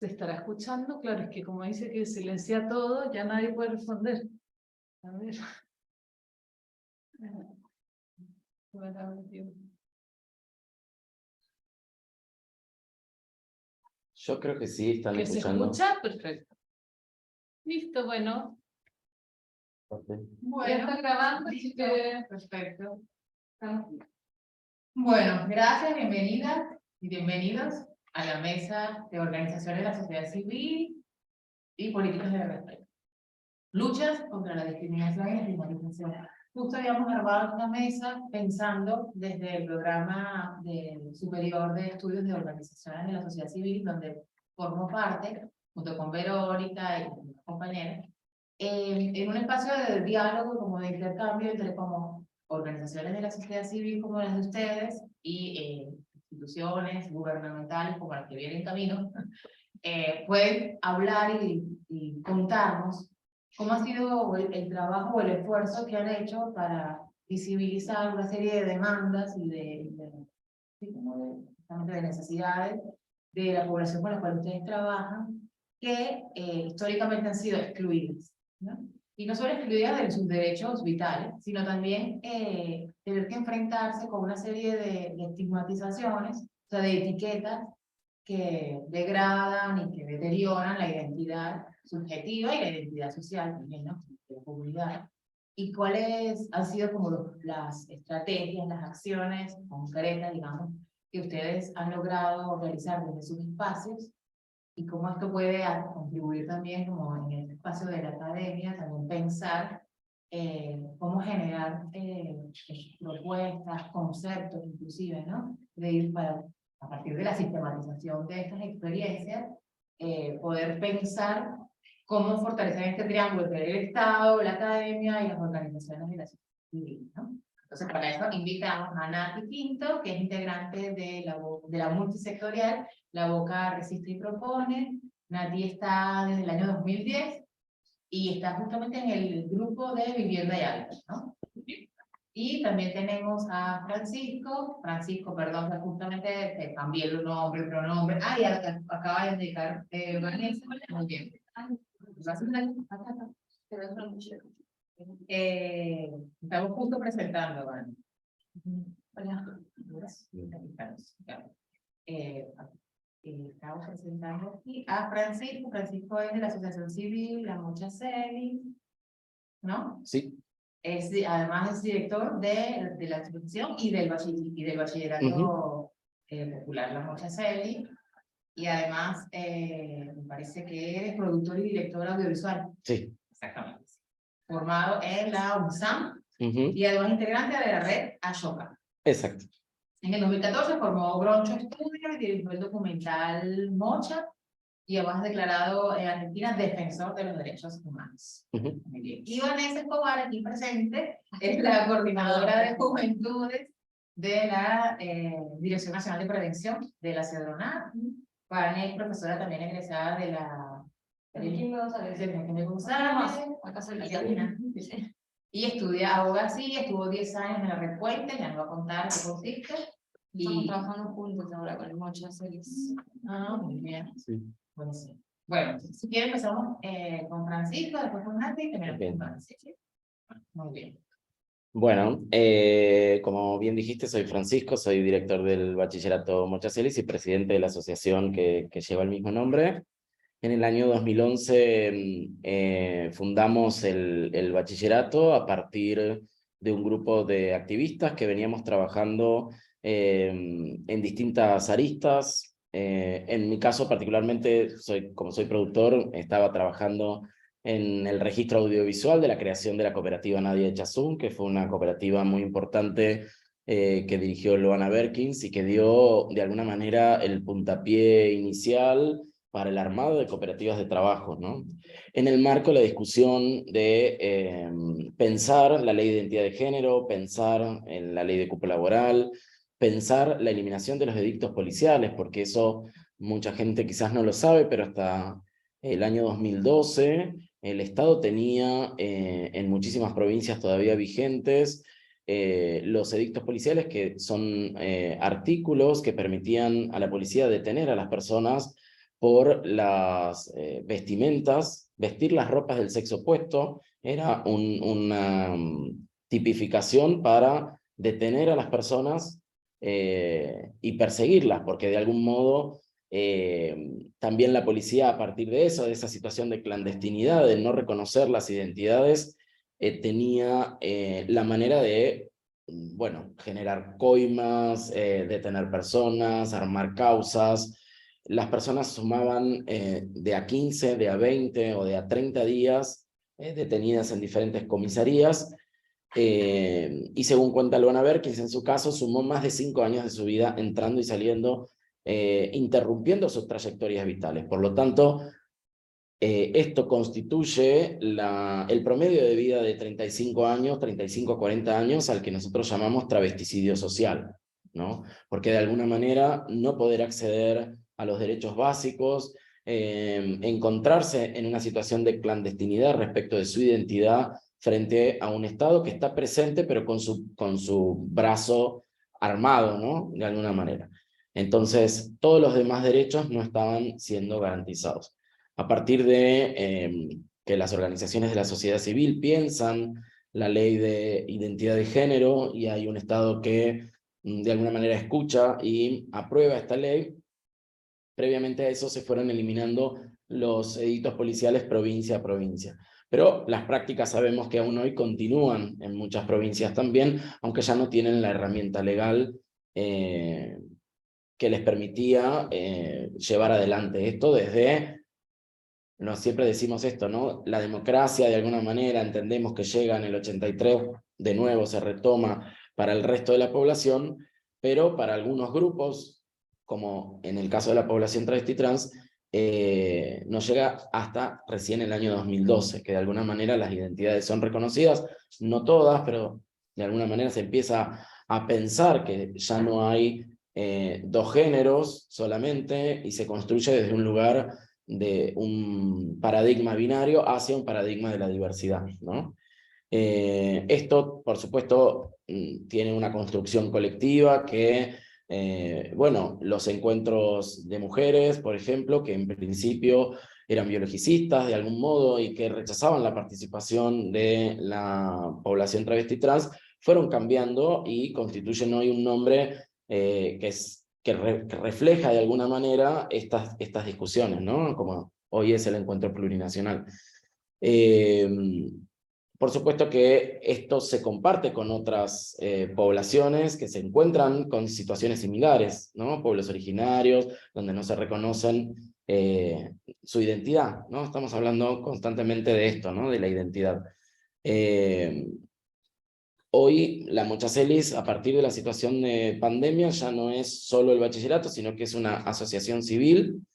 ¿Se estará escuchando? Claro, es que como dice que silencia todo, ya nadie puede responder. A ver. Yo creo que sí, están ¿Que se escuchando. escucha? Perfecto. Listo, bueno. Okay. Ya está grabando, así que perfecto. Bueno, gracias, bienvenidas y bienvenidos a la mesa de organizaciones de la sociedad civil y políticas de respeto. Luchas contra la discriminación y la estigmatización. Justo habíamos armado una mesa pensando desde el programa superior de estudios de organizaciones de la sociedad civil, donde formo parte, junto con Verónica y con compañeros, en un espacio de diálogo, como de intercambio entre como organizaciones de la sociedad civil como las de ustedes y instituciones gubernamentales como las que vienen en camino, pueden hablar y contarnos cómo ha sido el trabajo o el esfuerzo que han hecho para visibilizar una serie de demandas y sí, justamente de necesidades de la población con la cual ustedes trabajan, que históricamente han sido excluidas, ¿no? Y no solo excluidas de sus derechos vitales, sino también tener que enfrentarse con una serie de estigmatizaciones, o sea, de etiquetas que degradan y que deterioran la identidad subjetiva y la identidad social también, ¿no?, de la comunidad. ¿Y cuáles han sido como las estrategias, las acciones concretas, digamos, que ustedes han logrado realizar desde sus espacios? Y cómo esto puede contribuir también, como en el espacio de la academia, también pensar cómo generar propuestas, conceptos inclusive, ¿no? De ir para, a partir de la sistematización de estas experiencias, poder pensar cómo fortalecer este triángulo entre el Estado, la academia y las organizaciones de la sociedad civil, ¿no? Entonces, para eso invitamos a Nati Quinto, que es integrante de la multisectorial La Boca Resiste y Propone. Nati está desde el año 2010 y está justamente en el grupo de Vivienda y Hábitat, ¿no? Y también tenemos a Francisco, perdón, justamente te cambié el nombre, el pronombre. Ah, y acaba de indicar Vanessa, muy bien. Estamos justo presentando, Van. Hola. Estamos presentando aquí a Francisco. Francisco es de la Asociación Civil La Mocha Celi, ¿no? Sí. Además es director de la asociación y del bachillerato popular La Mocha Celi. Y además, me parece que eres productor y director audiovisual. Sí. Exactamente. Formado en la UNSAM y además integrante de la red Ashoka. Exacto. En el 2014 formó Broncho Estudio y dirigió el documental Mocha, y además declarado en Argentina defensor de los derechos humanos. Muy bien. Y Vanessa Escobar, aquí presente, es la coordinadora de juventudes de la Dirección Nacional de Prevención de la CEDRONAT. Vane es profesora también egresada de la González, y estudia abogacía, estuvo 10 años en la Red Puente, ya nos va a contar qué consiste. Estamos trabajando juntos ahora con el Mocha Celis. Ah, muy bien. Sí. Buenísimo. Bueno, si quieren empezamos con Francisco, después con Nati y terminamos con Francisco. Muy bien. Bueno, como bien dijiste, soy Francisco, soy director del Bachillerato Mocha Celis y presidente de la asociación que lleva el mismo nombre. En el año 2011 fundamos el bachillerato a partir de un grupo de activistas que veníamos trabajando en distintas aristas. En mi caso particularmente, como soy productor, estaba trabajando en el registro audiovisual de la creación de la cooperativa Nadia Echazún, que fue una cooperativa muy importante que dirigió Loana Berkins y que dio de alguna manera el puntapié inicial para el armado de cooperativas de trabajo, ¿no? En el marco de la discusión de pensar la ley de identidad de género, pensar en la ley de cupo laboral, pensar la eliminación de los edictos policiales, porque eso mucha gente quizás no lo sabe, pero hasta el año 2012 el Estado tenía en muchísimas provincias todavía vigentes los edictos policiales, que son artículos que permitían a la policía detener a las personas por las vestimentas, vestir las ropas del sexo opuesto, era una tipificación para detener a las personas y perseguirlas, porque de algún modo también la policía, a partir de eso, de esa situación de clandestinidad, de no reconocer las identidades, tenía la manera de, bueno, generar coimas, detener personas, armar causas. Las personas sumaban de a 15, de a 20 o de a 30 días detenidas en diferentes comisarías, y según cuenta Luana Berkins, en su caso sumó más de 5 años de su vida entrando y saliendo, interrumpiendo sus trayectorias vitales. Por lo tanto, esto constituye el promedio de vida de 35 años, 35 a 40 años, al que nosotros llamamos travesticidio social, ¿no? Porque de alguna manera no poder acceder a los derechos básicos, encontrarse en una situación de clandestinidad respecto de su identidad frente a un Estado que está presente, pero con su brazo armado, ¿no? De alguna manera. Entonces, todos los demás derechos no estaban siendo garantizados. A partir de que las organizaciones de la sociedad civil piensan la ley de identidad de género y hay un Estado que de alguna manera escucha y aprueba esta ley, previamente a eso se fueron eliminando los editos policiales provincia a provincia. Pero las prácticas sabemos que aún hoy continúan en muchas provincias también, aunque ya no tienen la herramienta legal que les permitía llevar adelante esto desde... siempre decimos esto, ¿no? La democracia, de alguna manera, entendemos que llega en el 83, de nuevo se retoma para el resto de la población, pero para algunos grupos, como en el caso de la población travesti trans, no llega hasta recién el año 2012, que de alguna manera las identidades son reconocidas, no todas, pero de alguna manera se empieza a pensar que ya no hay dos géneros solamente, y se construye desde un lugar de un paradigma binario hacia un paradigma de la diversidad, ¿no? Esto, por supuesto, tiene una construcción colectiva que, bueno, los encuentros de mujeres, por ejemplo, que en principio eran biologicistas de algún modo y que rechazaban la participación de la población travesti trans, fueron cambiando y constituyen hoy un nombre que refleja de alguna manera estas discusiones, ¿no? Como hoy es el encuentro plurinacional. Por supuesto que esto se comparte con otras poblaciones que se encuentran con situaciones similares, ¿no? Pueblos originarios, donde no se reconocen su identidad, ¿no? Estamos hablando constantemente de esto, ¿no? De la identidad. Hoy la Mochacelis, a partir de la situación de pandemia, ya no es solo el bachillerato, sino que es una asociación civil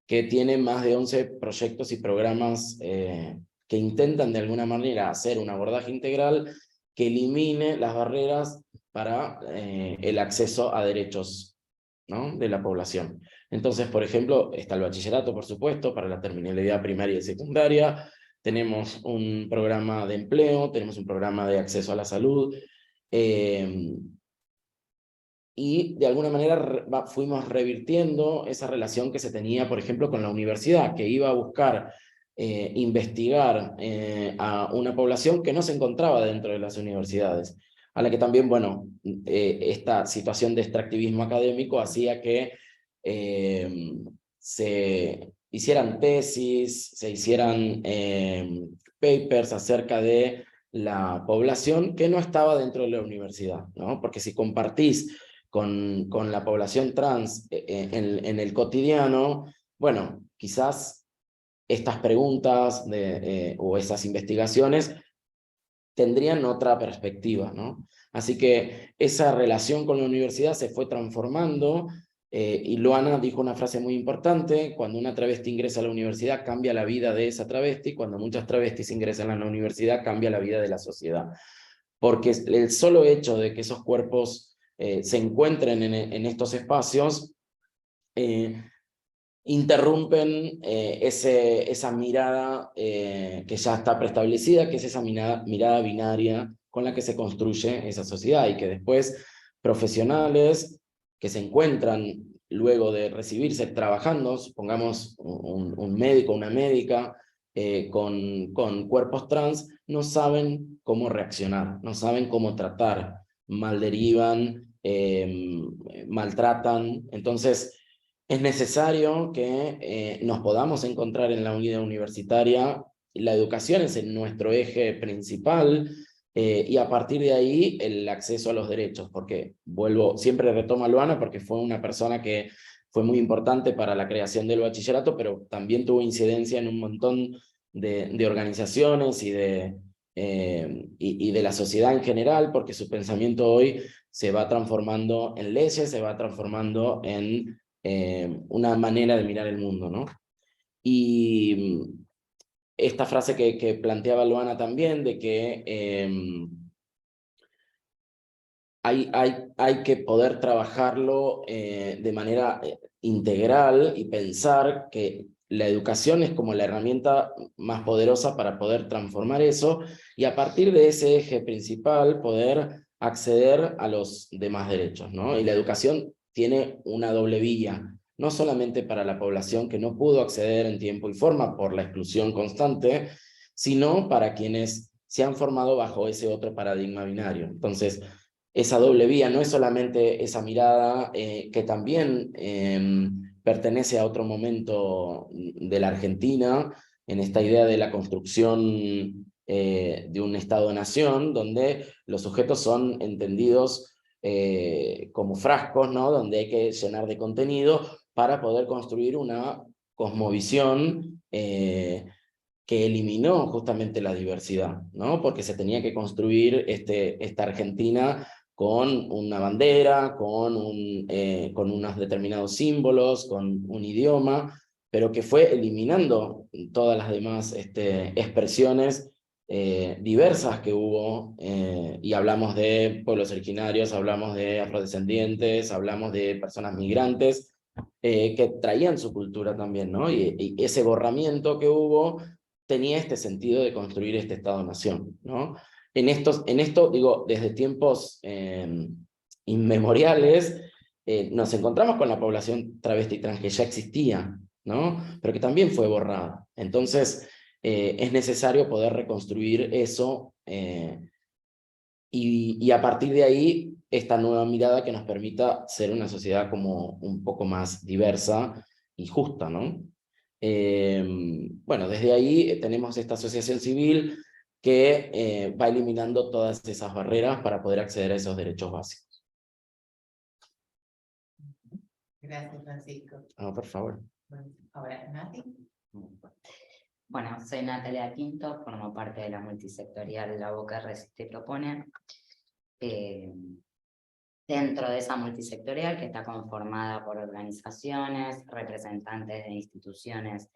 que tiene más de 11 proyectos y programas que intentan de alguna manera hacer un abordaje integral que elimine las barreras para el acceso a derechos, ¿no? De la población. Entonces, por ejemplo, está el bachillerato, por supuesto, para la terminalidad primaria y secundaria. Tenemos un programa de empleo, tenemos un programa de acceso a la salud, y de alguna manera fuimos revirtiendo esa relación que se tenía, por ejemplo, con la universidad, que iba a buscar investigar a una población que no se encontraba dentro de las universidades, a la que también, bueno, esta situación de extractivismo académico hacía que se hicieran tesis, se hicieran papers acerca de la población que no estaba dentro de la universidad, ¿no? Porque si compartís con la población trans en el cotidiano, bueno, quizás estas preguntas o esas investigaciones tendrían otra perspectiva, ¿no? Así que esa relación con la universidad se fue transformando, y Luana dijo una frase muy importante: cuando una travesti ingresa a la universidad cambia la vida de esa travesti, cuando muchas travestis ingresan a la universidad cambia la vida de la sociedad. Porque el solo hecho de que esos cuerpos se encuentren en estos espacios interrumpen esa mirada que ya está preestablecida, que es esa mirada binaria con la que se construye esa sociedad, y que después profesionales que se encuentran luego de recibirse trabajando, supongamos un médico, una médica, con cuerpos trans, no saben cómo reaccionar, no saben cómo tratar, malderivan, maltratan. Entonces, es necesario que nos podamos encontrar en la unidad universitaria. La educación es nuestro eje principal, y a partir de ahí el acceso a los derechos, porque siempre retomo a Luana porque fue una persona que fue muy importante para la creación del bachillerato, pero también tuvo incidencia en un montón de organizaciones y de la sociedad en general, porque su pensamiento hoy se va transformando en leyes, se va transformando en una manera de mirar el mundo, ¿no? Y esta frase que planteaba Luana también, de que hay que poder trabajarlo de manera integral y pensar que la educación es como la herramienta más poderosa para poder transformar eso, y a partir de ese eje principal poder acceder a los demás derechos, ¿no? Y la educación tiene una doble vía, no solamente para la población que no pudo acceder en tiempo y forma por la exclusión constante, sino para quienes se han formado bajo ese otro paradigma binario. Entonces, esa doble vía no es solamente esa mirada que también pertenece a otro momento de la Argentina, en esta idea de la construcción de un Estado-nación, donde los sujetos son entendidos como frascos, ¿no? Donde hay que llenar de contenido para poder construir una cosmovisión que eliminó justamente la diversidad, ¿no? Porque se tenía que construir esta Argentina con una bandera, con unos determinados símbolos, con un idioma, pero que fue eliminando todas las demás expresiones diversas que hubo, y hablamos de pueblos originarios, hablamos de afrodescendientes, hablamos de personas migrantes, que traían su cultura también, ¿no? Y ese borramiento que hubo tenía este sentido de construir este Estado-nación, ¿no? En esto, digo, desde tiempos inmemoriales, nos encontramos con la población travesti trans que ya existía, ¿no? Pero que también fue borrada. Entonces, es necesario poder reconstruir eso, y a partir de ahí, esta nueva mirada que nos permita ser una sociedad como un poco más diversa y justa, ¿no? Bueno, desde ahí tenemos esta asociación civil que va eliminando todas esas barreras para poder acceder a esos derechos básicos. Gracias, Francisco. Ah, por favor. Bueno, ahora, Nati. Bueno, soy Natalia Quinto, formo parte de la multisectorial La Boca Resiste y Propone. Dentro de esa multisectorial, que está conformada por organizaciones, representantes de instituciones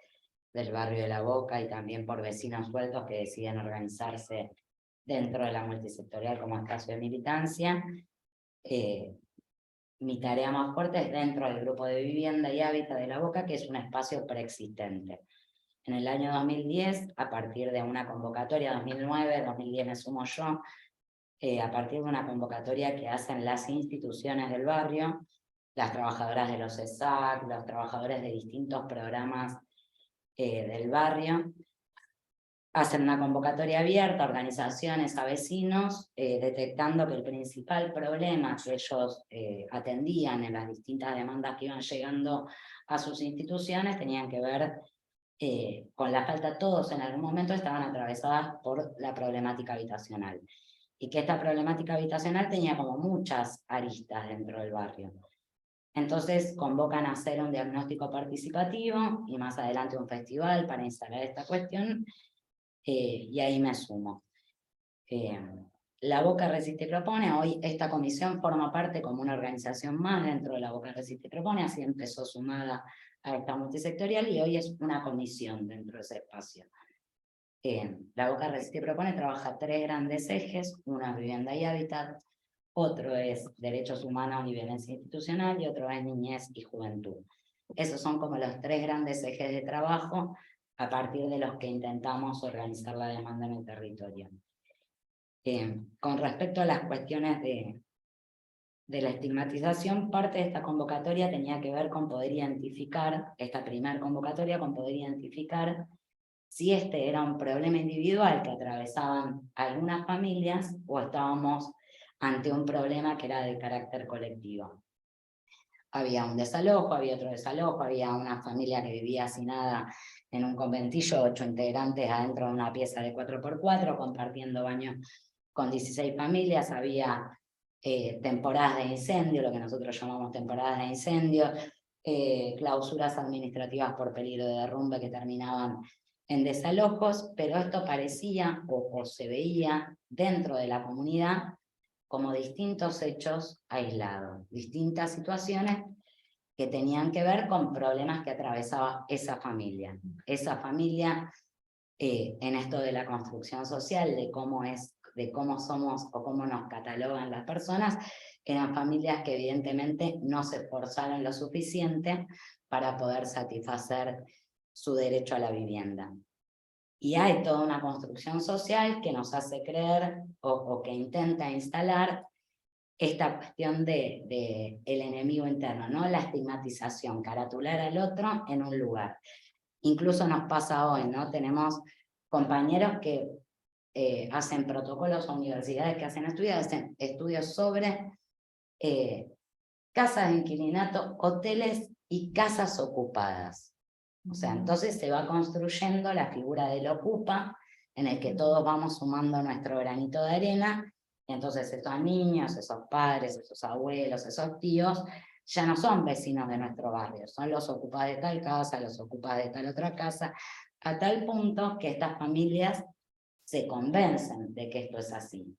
del barrio de La Boca y también por vecinos sueltos que deciden organizarse dentro de la multisectorial como espacio de militancia. Mi tarea más fuerte es dentro del grupo de vivienda y hábitat de La Boca, que es un espacio preexistente. En el año 2010, a partir de una convocatoria, 2009, 2010 me sumo yo, a partir de una convocatoria que hacen las instituciones del barrio, las trabajadoras de los ESAC, los trabajadores de distintos programas del barrio, hacen una convocatoria abierta a organizaciones, a vecinos, detectando que el principal problema que ellos atendían en las distintas demandas que iban llegando a sus instituciones tenían que ver con la falta. Todos en algún momento estaban atravesadas por la problemática habitacional, y que esta problemática habitacional tenía como muchas aristas dentro del barrio. Entonces convocan a hacer un diagnóstico participativo y más adelante un festival para instalar esta cuestión, y ahí me sumo. La Boca Resiste y Propone, hoy esta comisión forma parte como una organización más dentro de La Boca Resiste y Propone, así empezó sumada a esta multisectorial y hoy es una comisión dentro de ese espacio. La Boca Resiste y Propone trabaja 3 grandes ejes: uno es vivienda y hábitat, otro es derechos humanos y violencia institucional, y otro es niñez y juventud. Esos son como los 3 grandes ejes de trabajo a partir de los que intentamos organizar la demanda en el territorio. Con respecto a las cuestiones de la estigmatización, parte de esta convocatoria tenía que ver con poder identificar, esta primera convocatoria, con poder identificar si este era un problema individual que atravesaban algunas familias o estábamos ante un problema que era de carácter colectivo. Había un desalojo, había otro desalojo, había una familia que vivía hacinada en un conventillo, 8 integrantes adentro de una pieza de 4x4, compartiendo baño con 16 familias, había temporadas de incendio, lo que nosotros llamamos temporadas de incendio, clausuras administrativas por peligro de derrumbe que terminaban en desalojos, pero esto parecía o se veía dentro de la comunidad como distintos hechos aislados, distintas situaciones que tenían que ver con problemas que atravesaba esa familia. Esa familia, en esto de la construcción social, de cómo somos o cómo nos catalogan las personas, eran familias que evidentemente no se esforzaron lo suficiente para poder satisfacer su derecho a la vivienda. Y hay toda una construcción social que nos hace creer o que intenta instalar esta cuestión de el enemigo interno, ¿no? La estigmatización, caratular al otro en un lugar. Incluso nos pasa hoy, ¿no? Tenemos compañeros que hacen protocolos o universidades que hacen estudios sobre casas de inquilinato, hoteles y casas ocupadas. O sea, entonces se va construyendo la figura del ocupa, en el que todos vamos sumando nuestro granito de arena, y entonces esos niños, esos padres, esos abuelos, esos tíos, ya no son vecinos de nuestro barrio, son los ocupas de tal casa, los ocupas de tal otra casa, a tal punto que estas familias se convencen de que esto es así,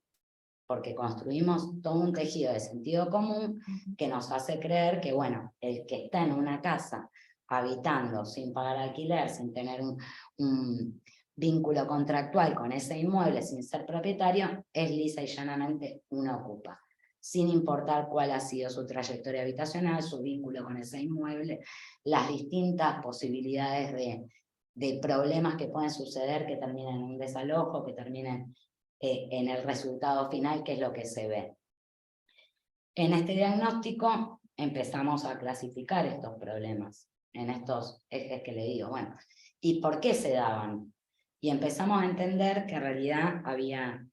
porque construimos todo un tejido de sentido común que nos hace creer que, bueno, el que está en una casa habitando sin pagar alquiler, sin tener un vínculo contractual con ese inmueble, sin ser propietario, es lisa y llanamente un ocupa, sin importar cuál ha sido su trayectoria habitacional, su vínculo con ese inmueble, las distintas posibilidades de problemas que pueden suceder, que terminen en un desalojo, que terminen en el resultado final, que es lo que se ve. En este diagnóstico empezamos a clasificar estos problemas, en estos ejes que le digo, bueno, ¿y por qué se daban? Y empezamos a entender que en realidad había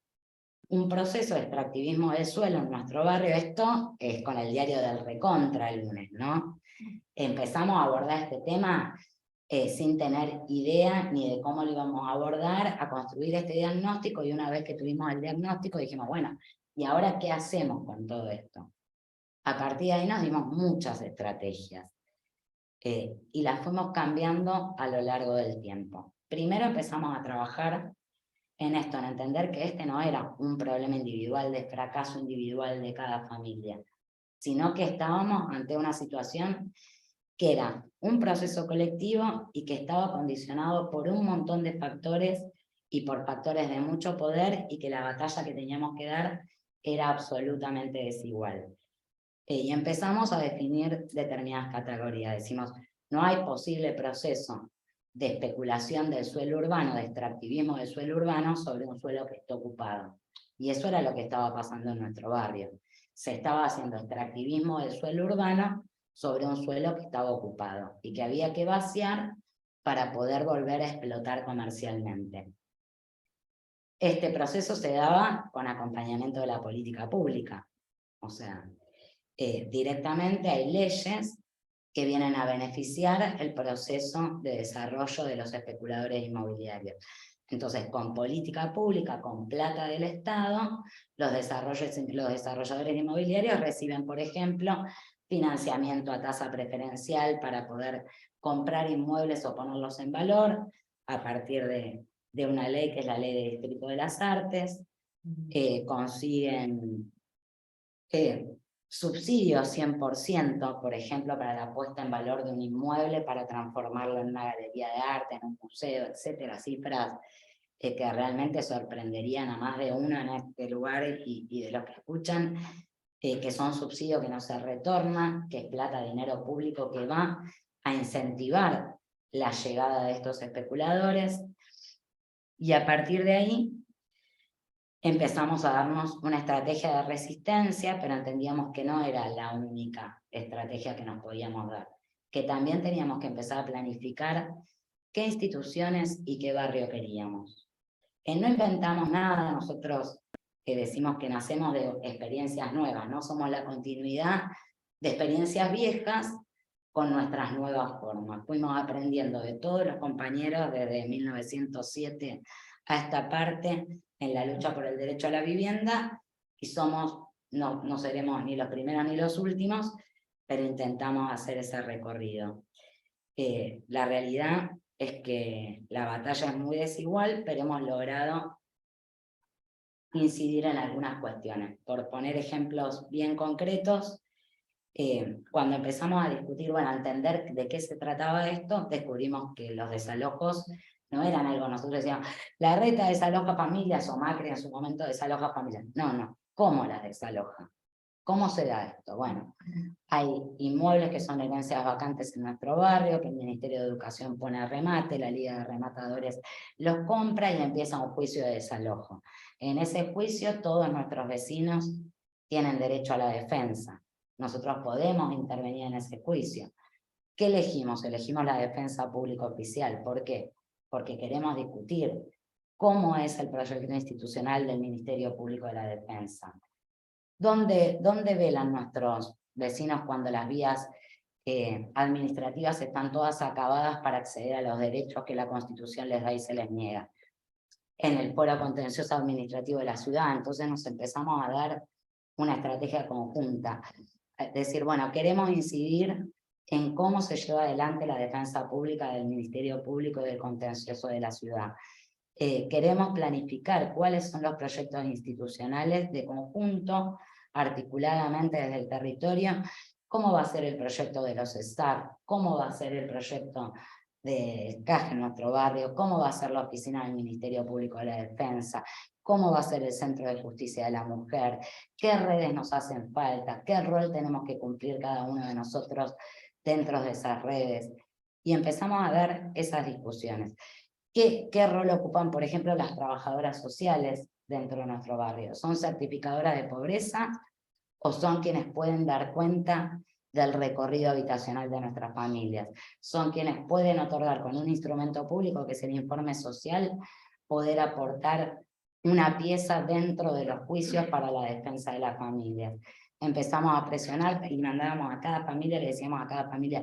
un proceso de extractivismo del suelo en nuestro barrio. Esto es con el diario del Recontra el lunes, ¿no? Empezamos a abordar este tema sin tener idea ni de cómo lo íbamos a abordar, a construir este diagnóstico, y una vez que tuvimos el diagnóstico dijimos, bueno, ¿y ahora qué hacemos con todo esto? A partir de ahí nos dimos muchas estrategias y las fuimos cambiando a lo largo del tiempo. Primero empezamos a trabajar en esto, en entender que este no era un problema individual, de fracaso individual de cada familia, sino que estábamos ante una situación que era un proceso colectivo y que estaba condicionado por un montón de factores y por factores de mucho poder, y que la batalla que teníamos que dar era absolutamente desigual. Y empezamos a definir determinadas categorías. Decimos, no hay posible proceso de especulación del suelo urbano, de extractivismo del suelo urbano sobre un suelo que está ocupado. Y eso era lo que estaba pasando en nuestro barrio. Se estaba haciendo extractivismo del suelo urbano sobre un suelo que estaba ocupado y que había que vaciar para poder volver a explotar comercialmente. Este proceso se daba con acompañamiento de la política pública. O sea, directamente hay leyes que vienen a beneficiar el proceso de desarrollo de los especuladores inmobiliarios. Entonces, con política pública, con plata del Estado, los desarrolladores inmobiliarios reciben, por ejemplo, financiamiento a tasa preferencial para poder comprar inmuebles o ponerlos en valor a partir de una ley que es la Ley de Distrito de las Artes. Consiguen subsidios 100%, por ejemplo, para la puesta en valor de un inmueble, para transformarlo en una galería de arte, en un museo, etcétera, cifras que realmente sorprenderían a más de uno en este lugar y de los que escuchan, que son subsidios que no se retornan, que es plata, dinero público que va a incentivar la llegada de estos especuladores, y a partir de ahí empezamos a darnos una estrategia de resistencia, pero entendíamos que no era la única estrategia que nos podíamos dar, que también teníamos que empezar a planificar qué instituciones y qué barrio queríamos. No inventamos nada, nosotros que decimos que nacemos de experiencias nuevas, no somos la continuidad de experiencias viejas con nuestras nuevas formas. Fuimos aprendiendo de todos los compañeros desde 1907 a esta parte en la lucha por el derecho a la vivienda, y no seremos ni los primeros ni los últimos, pero intentamos hacer ese recorrido. La realidad es que la batalla es muy desigual, pero hemos logrado incidir en algunas cuestiones. Por poner ejemplos bien concretos, cuando empezamos a discutir, bueno, a entender de qué se trataba esto, descubrimos que los desalojos no eran algo, nosotros decíamos, la reta desaloja familias, o Macri en su momento desaloja familias. No, ¿cómo las desaloja? ¿Cómo se da esto? Bueno, hay inmuebles que son herencias vacantes en nuestro barrio, que el Ministerio de Educación pone a remate, la Liga de Rematadores los compra y empieza un juicio de desalojo. En ese juicio todos nuestros vecinos tienen derecho a la defensa. Nosotros podemos intervenir en ese juicio. ¿Qué elegimos? Elegimos la defensa pública oficial. ¿Por qué? Porque queremos discutir cómo es el proyecto institucional del Ministerio Público de la Defensa. ¿Dónde velan nuestros vecinos cuando las vías administrativas están todas acabadas para acceder a los derechos que la Constitución les da y se les niega? En el foro contencioso administrativo de la ciudad. Entonces nos empezamos a dar una estrategia conjunta. Es decir, bueno, queremos incidir en cómo se lleva adelante la defensa pública del Ministerio Público y del contencioso de la ciudad. Queremos planificar cuáles son los proyectos institucionales de conjunto, articuladamente desde el territorio, cómo va a ser el proyecto de los STAR, cómo va a ser el proyecto de CAJ en nuestro barrio, cómo va a ser la oficina del Ministerio Público de la Defensa, cómo va a ser el Centro de Justicia de la Mujer, qué redes nos hacen falta, qué rol tenemos que cumplir cada uno de nosotros dentro de esas redes. Y empezamos a ver esas discusiones. ¿Qué rol ocupan, por ejemplo, las trabajadoras sociales dentro de nuestro barrio? ¿Son certificadoras de pobreza o son quienes pueden dar cuenta del recorrido habitacional de nuestras familias? Son quienes pueden otorgar con un instrumento público, que es el informe social, poder aportar una pieza dentro de los juicios para la defensa de las familias. Empezamos a presionar y mandábamos a cada familia, le decíamos a cada familia,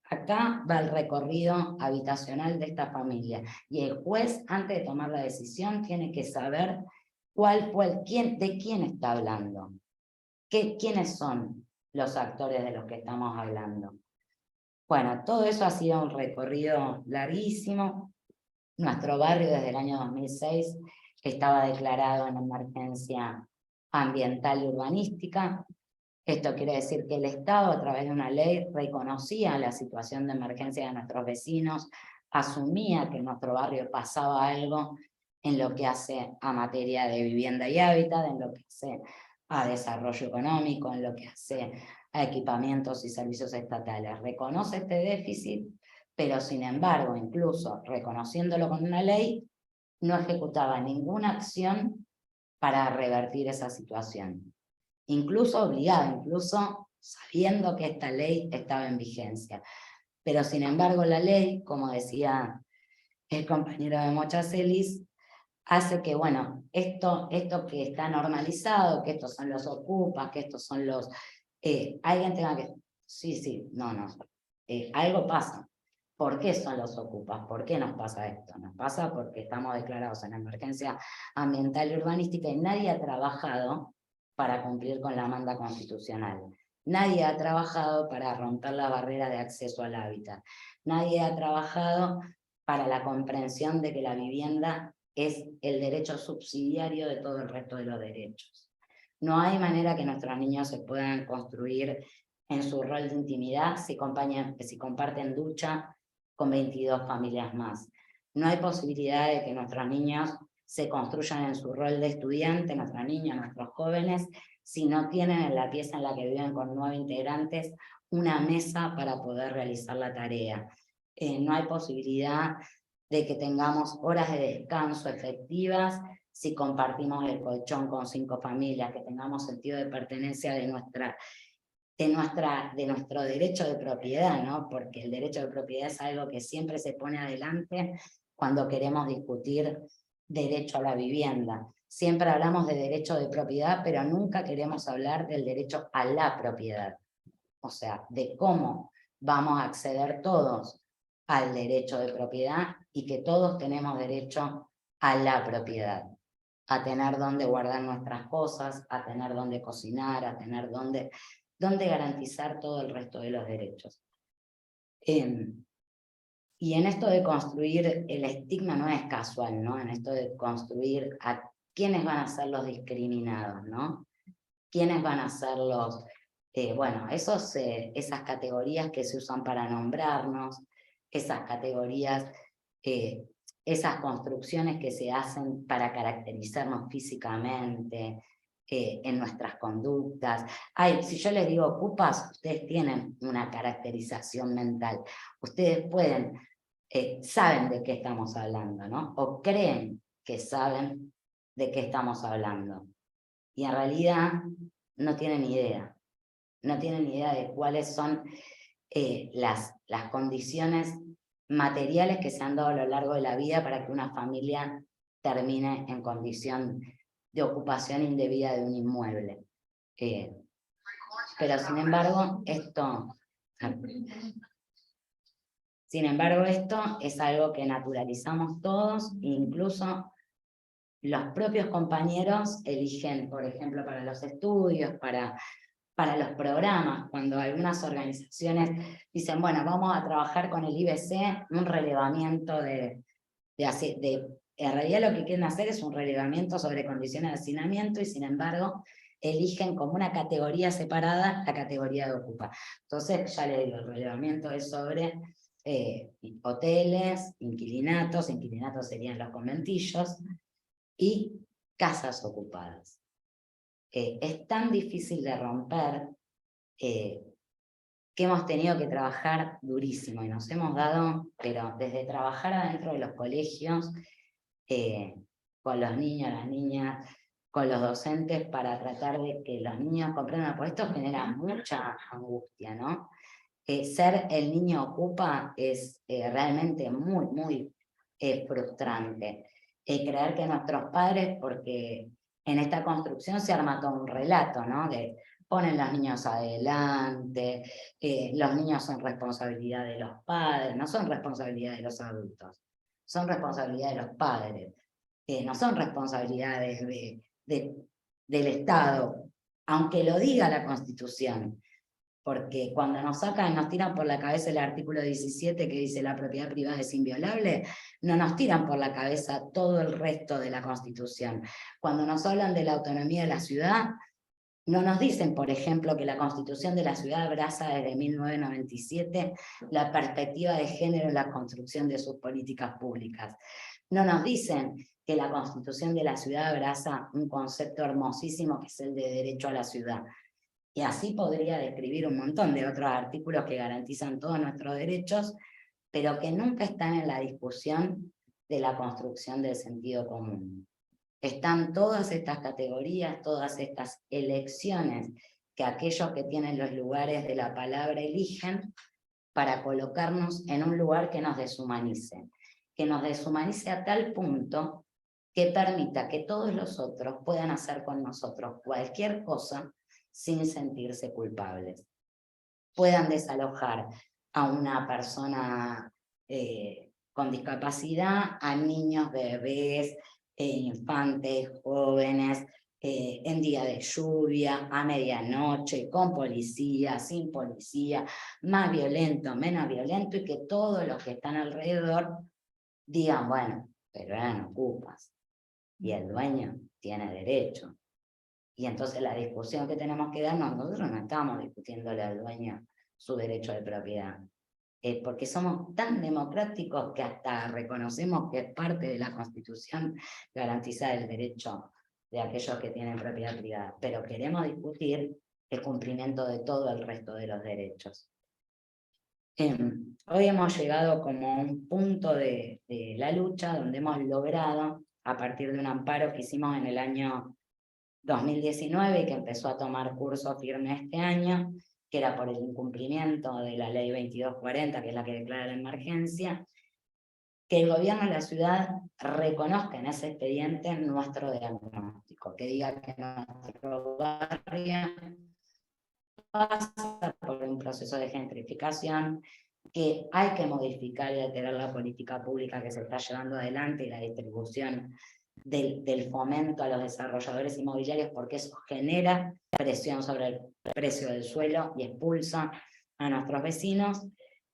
acá va el recorrido habitacional de esta familia, y el juez, antes de tomar la decisión, tiene que saber de quién está hablando, quiénes son los actores de los que estamos hablando. Bueno, todo eso ha sido un recorrido larguísimo. Nuestro barrio desde el año 2006 estaba declarado en emergencia ambiental y urbanística. Esto quiere decir que el Estado, a través de una ley, reconocía la situación de emergencia de nuestros vecinos, asumía que en nuestro barrio pasaba algo en lo que hace a materia de vivienda y hábitat, en lo que hace a desarrollo económico, en lo que hace a equipamientos y servicios estatales. Reconoce este déficit, pero sin embargo, incluso reconociéndolo con una ley, no ejecutaba ninguna acción para revertir esa situación. Incluso obligada, incluso sabiendo que esta ley estaba en vigencia. Pero sin embargo la ley, como decía el compañero de Mocha Celis, hace que, bueno, esto que está normalizado, que estos son los ocupas, que estos son los... alguien tenga que... Sí, no, algo pasa. ¿Por qué son los ocupas? ¿Por qué nos pasa esto? Nos pasa porque estamos declarados en emergencia ambiental y urbanística y nadie ha trabajado para cumplir con la manda constitucional. Nadie ha trabajado para romper la barrera de acceso al hábitat. Nadie ha trabajado para la comprensión de que la vivienda es el derecho subsidiario de todo el resto de los derechos. No hay manera que nuestros niños se puedan construir en su rol de intimidad si comparten ducha con 22 familias más. No hay posibilidad de que nuestros niños se construyan en su rol de estudiante, nuestros niños, nuestros jóvenes, si no tienen en la pieza en la que viven con 9 integrantes una mesa para poder realizar la tarea. No hay posibilidad de que tengamos horas de descanso efectivas si compartimos el colchón con 5 familias, que tengamos sentido de pertenencia de nuestro derecho de propiedad, ¿no? Porque el derecho de propiedad es algo que siempre se pone adelante cuando queremos discutir derecho a la vivienda. Siempre hablamos de derecho de propiedad, pero nunca queremos hablar del derecho a la propiedad. O sea, de cómo vamos a acceder todos al derecho de propiedad y que todos tenemos derecho a la propiedad, a tener donde guardar nuestras cosas, a tener donde cocinar, a tener donde garantizar todo el resto de los derechos. Y en esto de construir, el estigma no es casual, ¿no? En esto de construir a quiénes van a ser los discriminados, ¿no? ¿Quiénes van a ser los... bueno, esas categorías que se usan para nombrarnos, esas categorías, esas construcciones que se hacen para caracterizarnos físicamente, en nuestras conductas. Si yo les digo ocupas, ustedes tienen una caracterización mental. Ustedes saben de qué estamos hablando, ¿no? O creen que saben de qué estamos hablando. Y en realidad no tienen idea. No tienen idea de cuáles son las condiciones materiales que se han dado a lo largo de la vida para que una familia termine en condición de ocupación indebida de un inmueble. Pero sin embargo, esto es algo que naturalizamos todos, incluso los propios compañeros eligen, por ejemplo, para los estudios, para los programas, cuando algunas organizaciones dicen, bueno, vamos a trabajar con el IBC, un relevamiento en realidad lo que quieren hacer es un relevamiento sobre condiciones de hacinamiento y sin embargo eligen como una categoría separada la categoría de ocupa. Entonces ya les digo, el relevamiento es sobre hoteles, inquilinatos serían los conventillos, y casas ocupadas. Es tan difícil de romper que hemos tenido que trabajar durísimo y nos hemos dado, pero desde trabajar adentro de los colegios, con los niños, las niñas, con los docentes, para tratar de que los niños comprendan, porque esto genera mucha angustia, ¿no? Ser el niño ocupa es realmente muy, muy frustrante. Creer que nuestros padres, porque en esta construcción se arma todo un relato, ¿no? De ponen los niños adelante, los niños son responsabilidad de los padres, no son responsabilidad de los adultos, son responsabilidad de los padres, no son responsabilidades del Estado, aunque lo diga la Constitución. Porque cuando nos sacan, nos tiran por la cabeza el artículo 17 que dice la propiedad privada es inviolable, no nos tiran por la cabeza todo el resto de la Constitución. Cuando nos hablan de la autonomía de la ciudad, no nos dicen, por ejemplo, que la Constitución de la ciudad abraza desde 1997 la perspectiva de género en la construcción de sus políticas públicas. No nos dicen que la Constitución de la ciudad abraza un concepto hermosísimo que es el de derecho a la ciudad. Y así podría describir un montón de otros artículos que garantizan todos nuestros derechos, pero que nunca están en la discusión de la construcción del sentido común. Están todas estas categorías, todas estas elecciones que aquellos que tienen los lugares de la palabra eligen para colocarnos en un lugar que nos deshumanice a tal punto que permita que todos los otros puedan hacer con nosotros cualquier cosa sin sentirse culpables. Puedan desalojar a una persona con discapacidad, a niños, bebés, infantes, jóvenes, en día de lluvia, a medianoche, con policía, sin policía, más violento, menos violento, y que todos los que están alrededor digan, bueno, pero eran ocupas, y el dueño tiene derecho. Y entonces la discusión que tenemos que darnos, nosotros no estamos discutiéndole al dueño su derecho de propiedad, porque somos tan democráticos que hasta reconocemos que es parte de la Constitución garantizar el derecho de aquellos que tienen propiedad privada, pero queremos discutir el cumplimiento de todo el resto de los derechos. Hoy hemos llegado como a un punto de la lucha donde hemos logrado a partir de un amparo que hicimos en el año 2019 y que empezó a tomar curso firme este año, que era por el incumplimiento de la ley 2240, que es la que declara la emergencia, que el gobierno de la ciudad reconozca en ese expediente nuestro diagnóstico, que diga que nuestro barrio pasa por un proceso de gentrificación, que hay que modificar y alterar la política pública que se está llevando adelante y la distribución del fomento a los desarrolladores inmobiliarios, porque eso genera presión sobre el precio del suelo y expulsa a nuestros vecinos.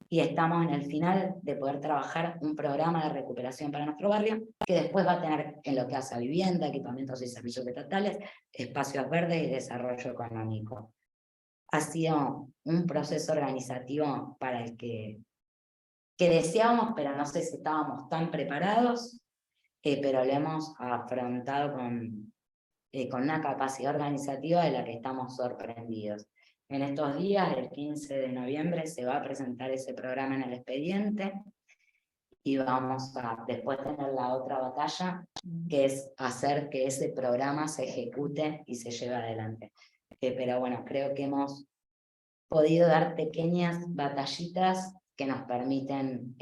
Y estamos en el final de poder trabajar un programa de recuperación para nuestro barrio, que después va a tener en lo que hace a vivienda, equipamientos y servicios estatales, espacios verdes y desarrollo económico. Ha sido un proceso organizativo para el que deseábamos, pero no sé si estábamos tan preparados, pero lo hemos afrontado con una capacidad organizativa de la que estamos sorprendidos. En estos días, el 15 de noviembre, se va a presentar ese programa en el expediente y vamos a después tener la otra batalla, que es hacer que ese programa se ejecute y se lleve adelante. Pero bueno, creo que hemos podido dar pequeñas batallitas que nos permiten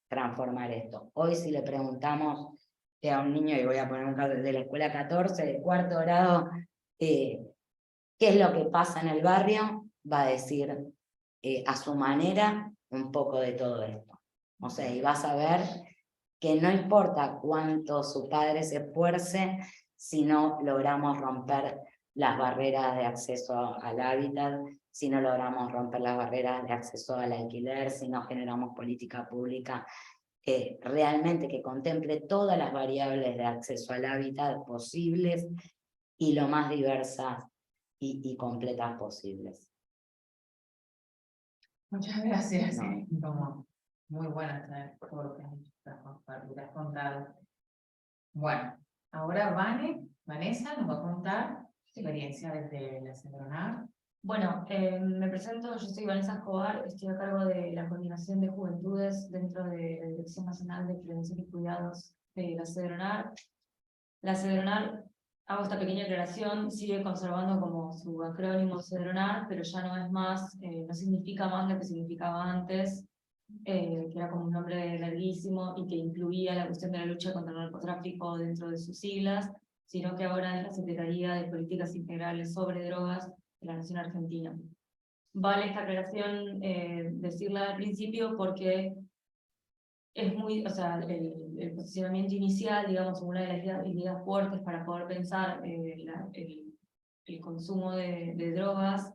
transformar esto. Hoy si le preguntamos a un niño, y voy a poner un caso de la escuela 14, de cuarto grado, qué es lo que pasa en el barrio, va a decir a su manera un poco de todo esto. O sea, y vas a ver que no importa cuánto su padre se esfuerce, si no logramos romper las barreras de acceso al hábitat, si no logramos romper las barreras de acceso al alquiler, si no generamos política pública realmente que contemple todas las variables de acceso al hábitat posibles y lo más diversas y completas posibles. Muchas gracias. No. Como muy buenas todo lo que has contado. Bueno, ahora Vanessa nos va a contar su experiencia desde la Cedronar. Bueno, me presento, yo soy Vanessa Escobar, estoy a cargo de la Coordinación de Juventudes dentro de la Dirección Nacional de Prevención y Cuidados de la Cedronar. La Cedronar, hago esta pequeña aclaración, sigue conservando como su acrónimo Cedronar, pero ya no es más, no significa más lo que significaba antes, que era como un nombre larguísimo y que incluía la cuestión de la lucha contra el narcotráfico dentro de sus siglas, sino que ahora es la Secretaría de Políticas Integrales sobre Drogas de la Nación Argentina. Vale esta aclaración decirla al principio porque es muy, o sea, el posicionamiento inicial, digamos, una de las ideas fuertes para poder pensar el consumo de drogas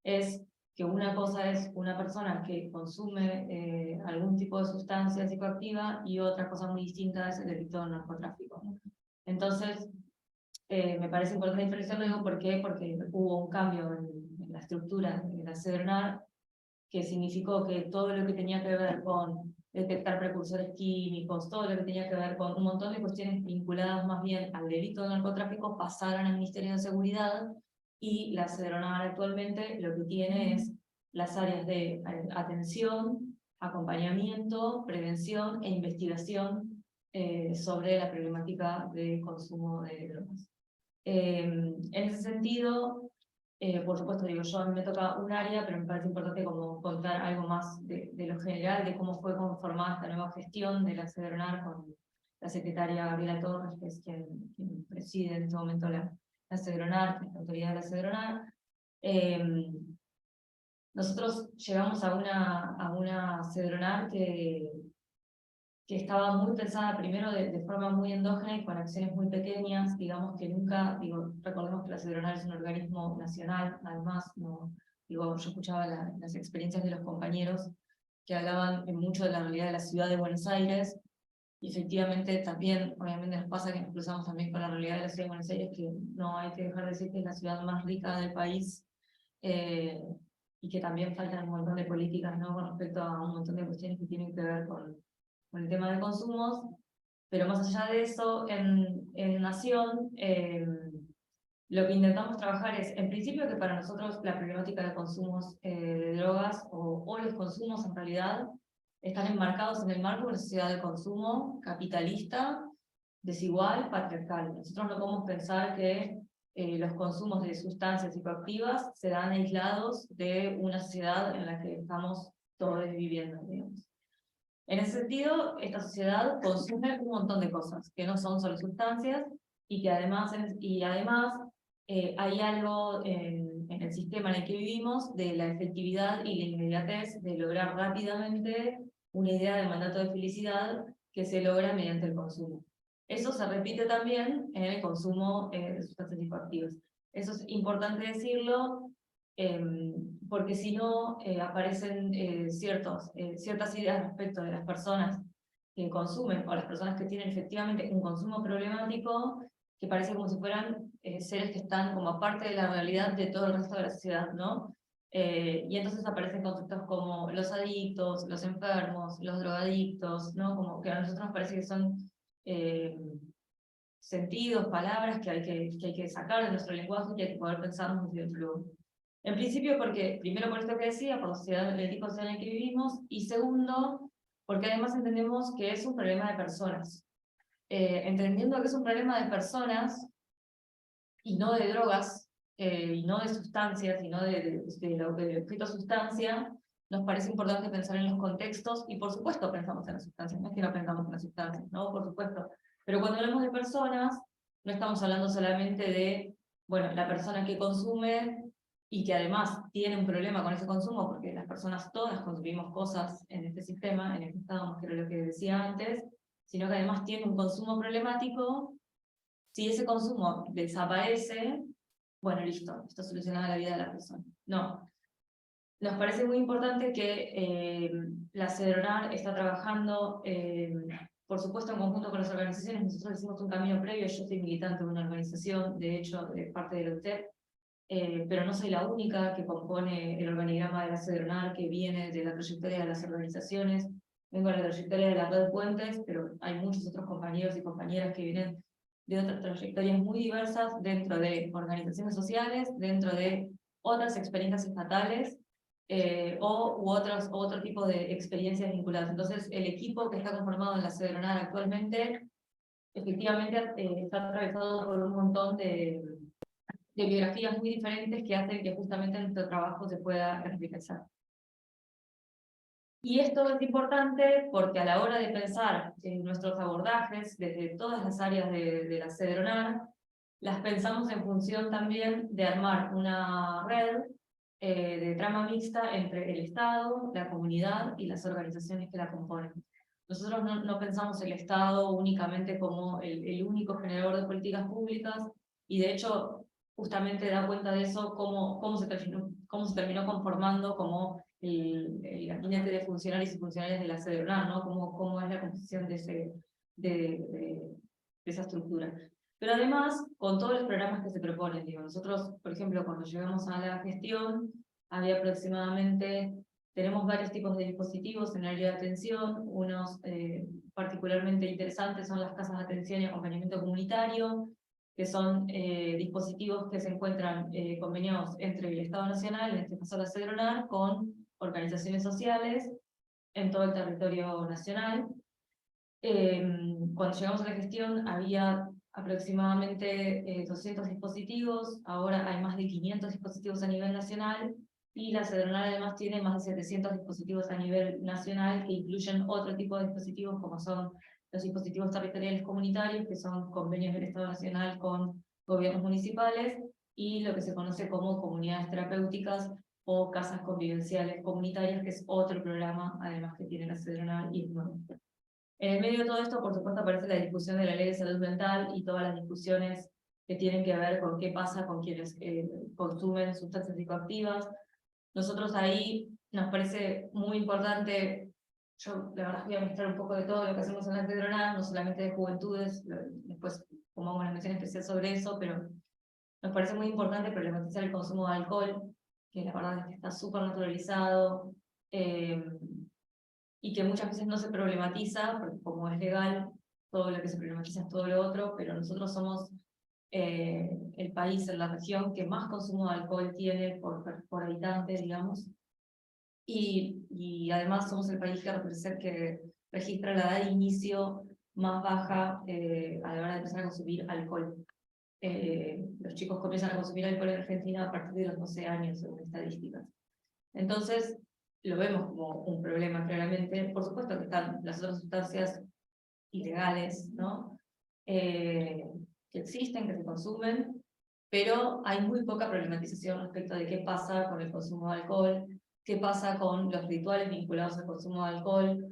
es que una cosa es una persona que consume algún tipo de sustancia psicoactiva y otra cosa muy distinta es el delito de narcotráfico. Entonces, me parece importante diferenciarlo, digo, ¿por qué? Porque hubo un cambio en la estructura de la Cedronar que significó que todo lo que tenía que ver con detectar precursores químicos, todo lo que tenía que ver con un montón de cuestiones vinculadas más bien al delito de narcotráfico pasaron al Ministerio de Seguridad y la Cedronar actualmente lo que tiene es las áreas de atención, acompañamiento, prevención e investigación sobre la problemática de consumo de drogas. En ese sentido, por supuesto, digo, yo a mí me toca un área, pero me parece importante como contar algo más de lo general, de cómo fue conformada esta nueva gestión de la Cedronar con la secretaria Gabriela Torres, que es quien preside en este momento la Cedronar, la autoridad de la Cedronar. Nosotros llegamos a una Cedronar que estaba muy pensada primero de forma muy endógena y con acciones muy pequeñas, digamos que nunca, digo, recordemos que la Cedronar es un organismo nacional, además, no, digo, yo escuchaba las experiencias de los compañeros que hablaban mucho de la realidad de la ciudad de Buenos Aires, y efectivamente también, obviamente nos pasa que nos cruzamos también con la realidad de la ciudad de Buenos Aires, que no hay que dejar de decir que es la ciudad más rica del país, y que también faltan un montón de políticas, ¿no?, con respecto a un montón de cuestiones que tienen que ver con el tema de consumos, pero más allá de eso, en Nación, lo que intentamos trabajar es, en principio, que para nosotros la problemática de consumos de drogas, o los consumos en realidad, están enmarcados en el marco de una sociedad de consumo capitalista, desigual, patriarcal. Nosotros no podemos pensar que los consumos de sustancias psicoactivas se dan aislados de una sociedad en la que estamos todos viviendo, digamos. En ese sentido, esta sociedad consume un montón de cosas, que no son solo sustancias, y que además, hay algo en el sistema en el que vivimos de la efectividad y la inmediatez de lograr rápidamente una idea de mandato de felicidad que se logra mediante el consumo. Eso se repite también en el consumo de sustancias psicoactivas. Eso es importante decirlo, porque si no aparecen ciertas ideas respecto de las personas que consumen o las personas que tienen efectivamente un consumo problemático, que parece como si fueran seres que están como aparte de la realidad de todo el resto de la sociedad, ¿no? Y entonces aparecen conceptos como los adictos, los enfermos, los drogadictos, ¿no? Como que a nosotros nos parece que son sentidos, palabras que hay que sacar de nuestro lenguaje y que hay que poder pensarnos desde otro lugar. En principio porque, primero por esto que decía, por la sociedad, el tipo social en el que vivimos, y segundo, porque además entendemos que es un problema de personas. Entendiendo que es un problema de personas, y no de drogas, y no de sustancias, y no de objeto sustancia, nos parece importante pensar en los contextos, y por supuesto pensamos en las sustancias, no es que no pensamos en las sustancias, ¿no? Por supuesto. Pero cuando hablamos de personas, no estamos hablando solamente de, bueno, la persona que consume y que además tiene un problema con ese consumo, porque las personas todas consumimos cosas en este sistema, en el que estábamos, que era lo que decía antes, sino que además tiene un consumo problemático. Si ese consumo desaparece, bueno, listo, está solucionada la vida de la persona. No. Nos parece muy importante que la CEDRONAR está trabajando, por supuesto, en conjunto con las organizaciones. Nosotros hicimos un camino previo. Yo soy militante de una organización, de hecho, de parte de la UTEP, pero no soy la única que compone el organigrama de la CEDRONAR, que viene de la trayectoria de las organizaciones. Vengo de la trayectoria de la Red Puentes, pero hay muchos otros compañeros y compañeras que vienen de otras trayectorias muy diversas dentro de organizaciones sociales, dentro de otras experiencias estatales, u otro tipo de experiencias vinculadas. Entonces, el equipo que está conformado en la CEDRONAR actualmente, efectivamente está atravesado por un montón de biografías muy diferentes que hacen que justamente nuestro trabajo se pueda enriquecer. Y esto es importante porque a la hora de pensar en nuestros abordajes desde todas las áreas de la CEDRONAR, las pensamos en función también de armar una red de trama mixta entre el Estado, la comunidad y las organizaciones que la componen. Nosotros no pensamos el Estado únicamente como el único generador de políticas públicas, y de hecho justamente da cuenta de eso cómo se terminó conformando como el gabinete de funcionarios y funcionarias de la CEDRONAR, ¿no? Cómo es la composición de esa estructura. Pero además, con todos los programas que se proponen, digo, nosotros, por ejemplo, cuando llegamos a la gestión, había tenemos varios tipos de dispositivos en el área de atención. Unos particularmente interesantes son las casas de atención y acompañamiento comunitario, que son dispositivos que se encuentran conveniados entre el Estado Nacional, en este caso la CEDRONAR, con organizaciones sociales en todo el territorio nacional. Cuando llegamos a la gestión había aproximadamente 200 dispositivos, ahora hay más de 500 dispositivos a nivel nacional, y la CEDRONAR además tiene más de 700 dispositivos a nivel nacional que incluyen otro tipo de dispositivos como son los dispositivos territoriales comunitarios, que son convenios del Estado Nacional con gobiernos municipales, y lo que se conoce como comunidades terapéuticas o casas convivenciales comunitarias, que es otro programa además que tiene la CEDRONAR y es nuevo. En el medio de todo esto, por supuesto, aparece la discusión de la ley de salud mental y todas las discusiones que tienen que ver con qué pasa con quienes consumen sustancias psicoactivas. Nosotros ahí nos parece muy importante, yo la verdad voy a mostrar un poco de todo lo que hacemos en la CEDRONAR, no solamente de juventudes, después como hago una mención especial sobre eso, pero nos parece muy importante problematizar el consumo de alcohol, que la verdad es que está súper naturalizado, y que muchas veces no se problematiza, porque como es legal, todo lo que se problematiza es todo lo otro, pero nosotros somos el país en la región que más consumo de alcohol tiene por habitante, digamos, y además somos el país que registra la edad de inicio más baja a la hora de empezar a consumir alcohol. Los chicos comienzan a consumir alcohol en Argentina a partir de los 12 años, según estadísticas. Entonces, lo vemos como un problema claramente. Por supuesto que están las otras sustancias ilegales, ¿no? Que existen, que se consumen, pero hay muy poca problematización respecto de qué pasa con el consumo de alcohol, qué pasa con los rituales vinculados al consumo de alcohol,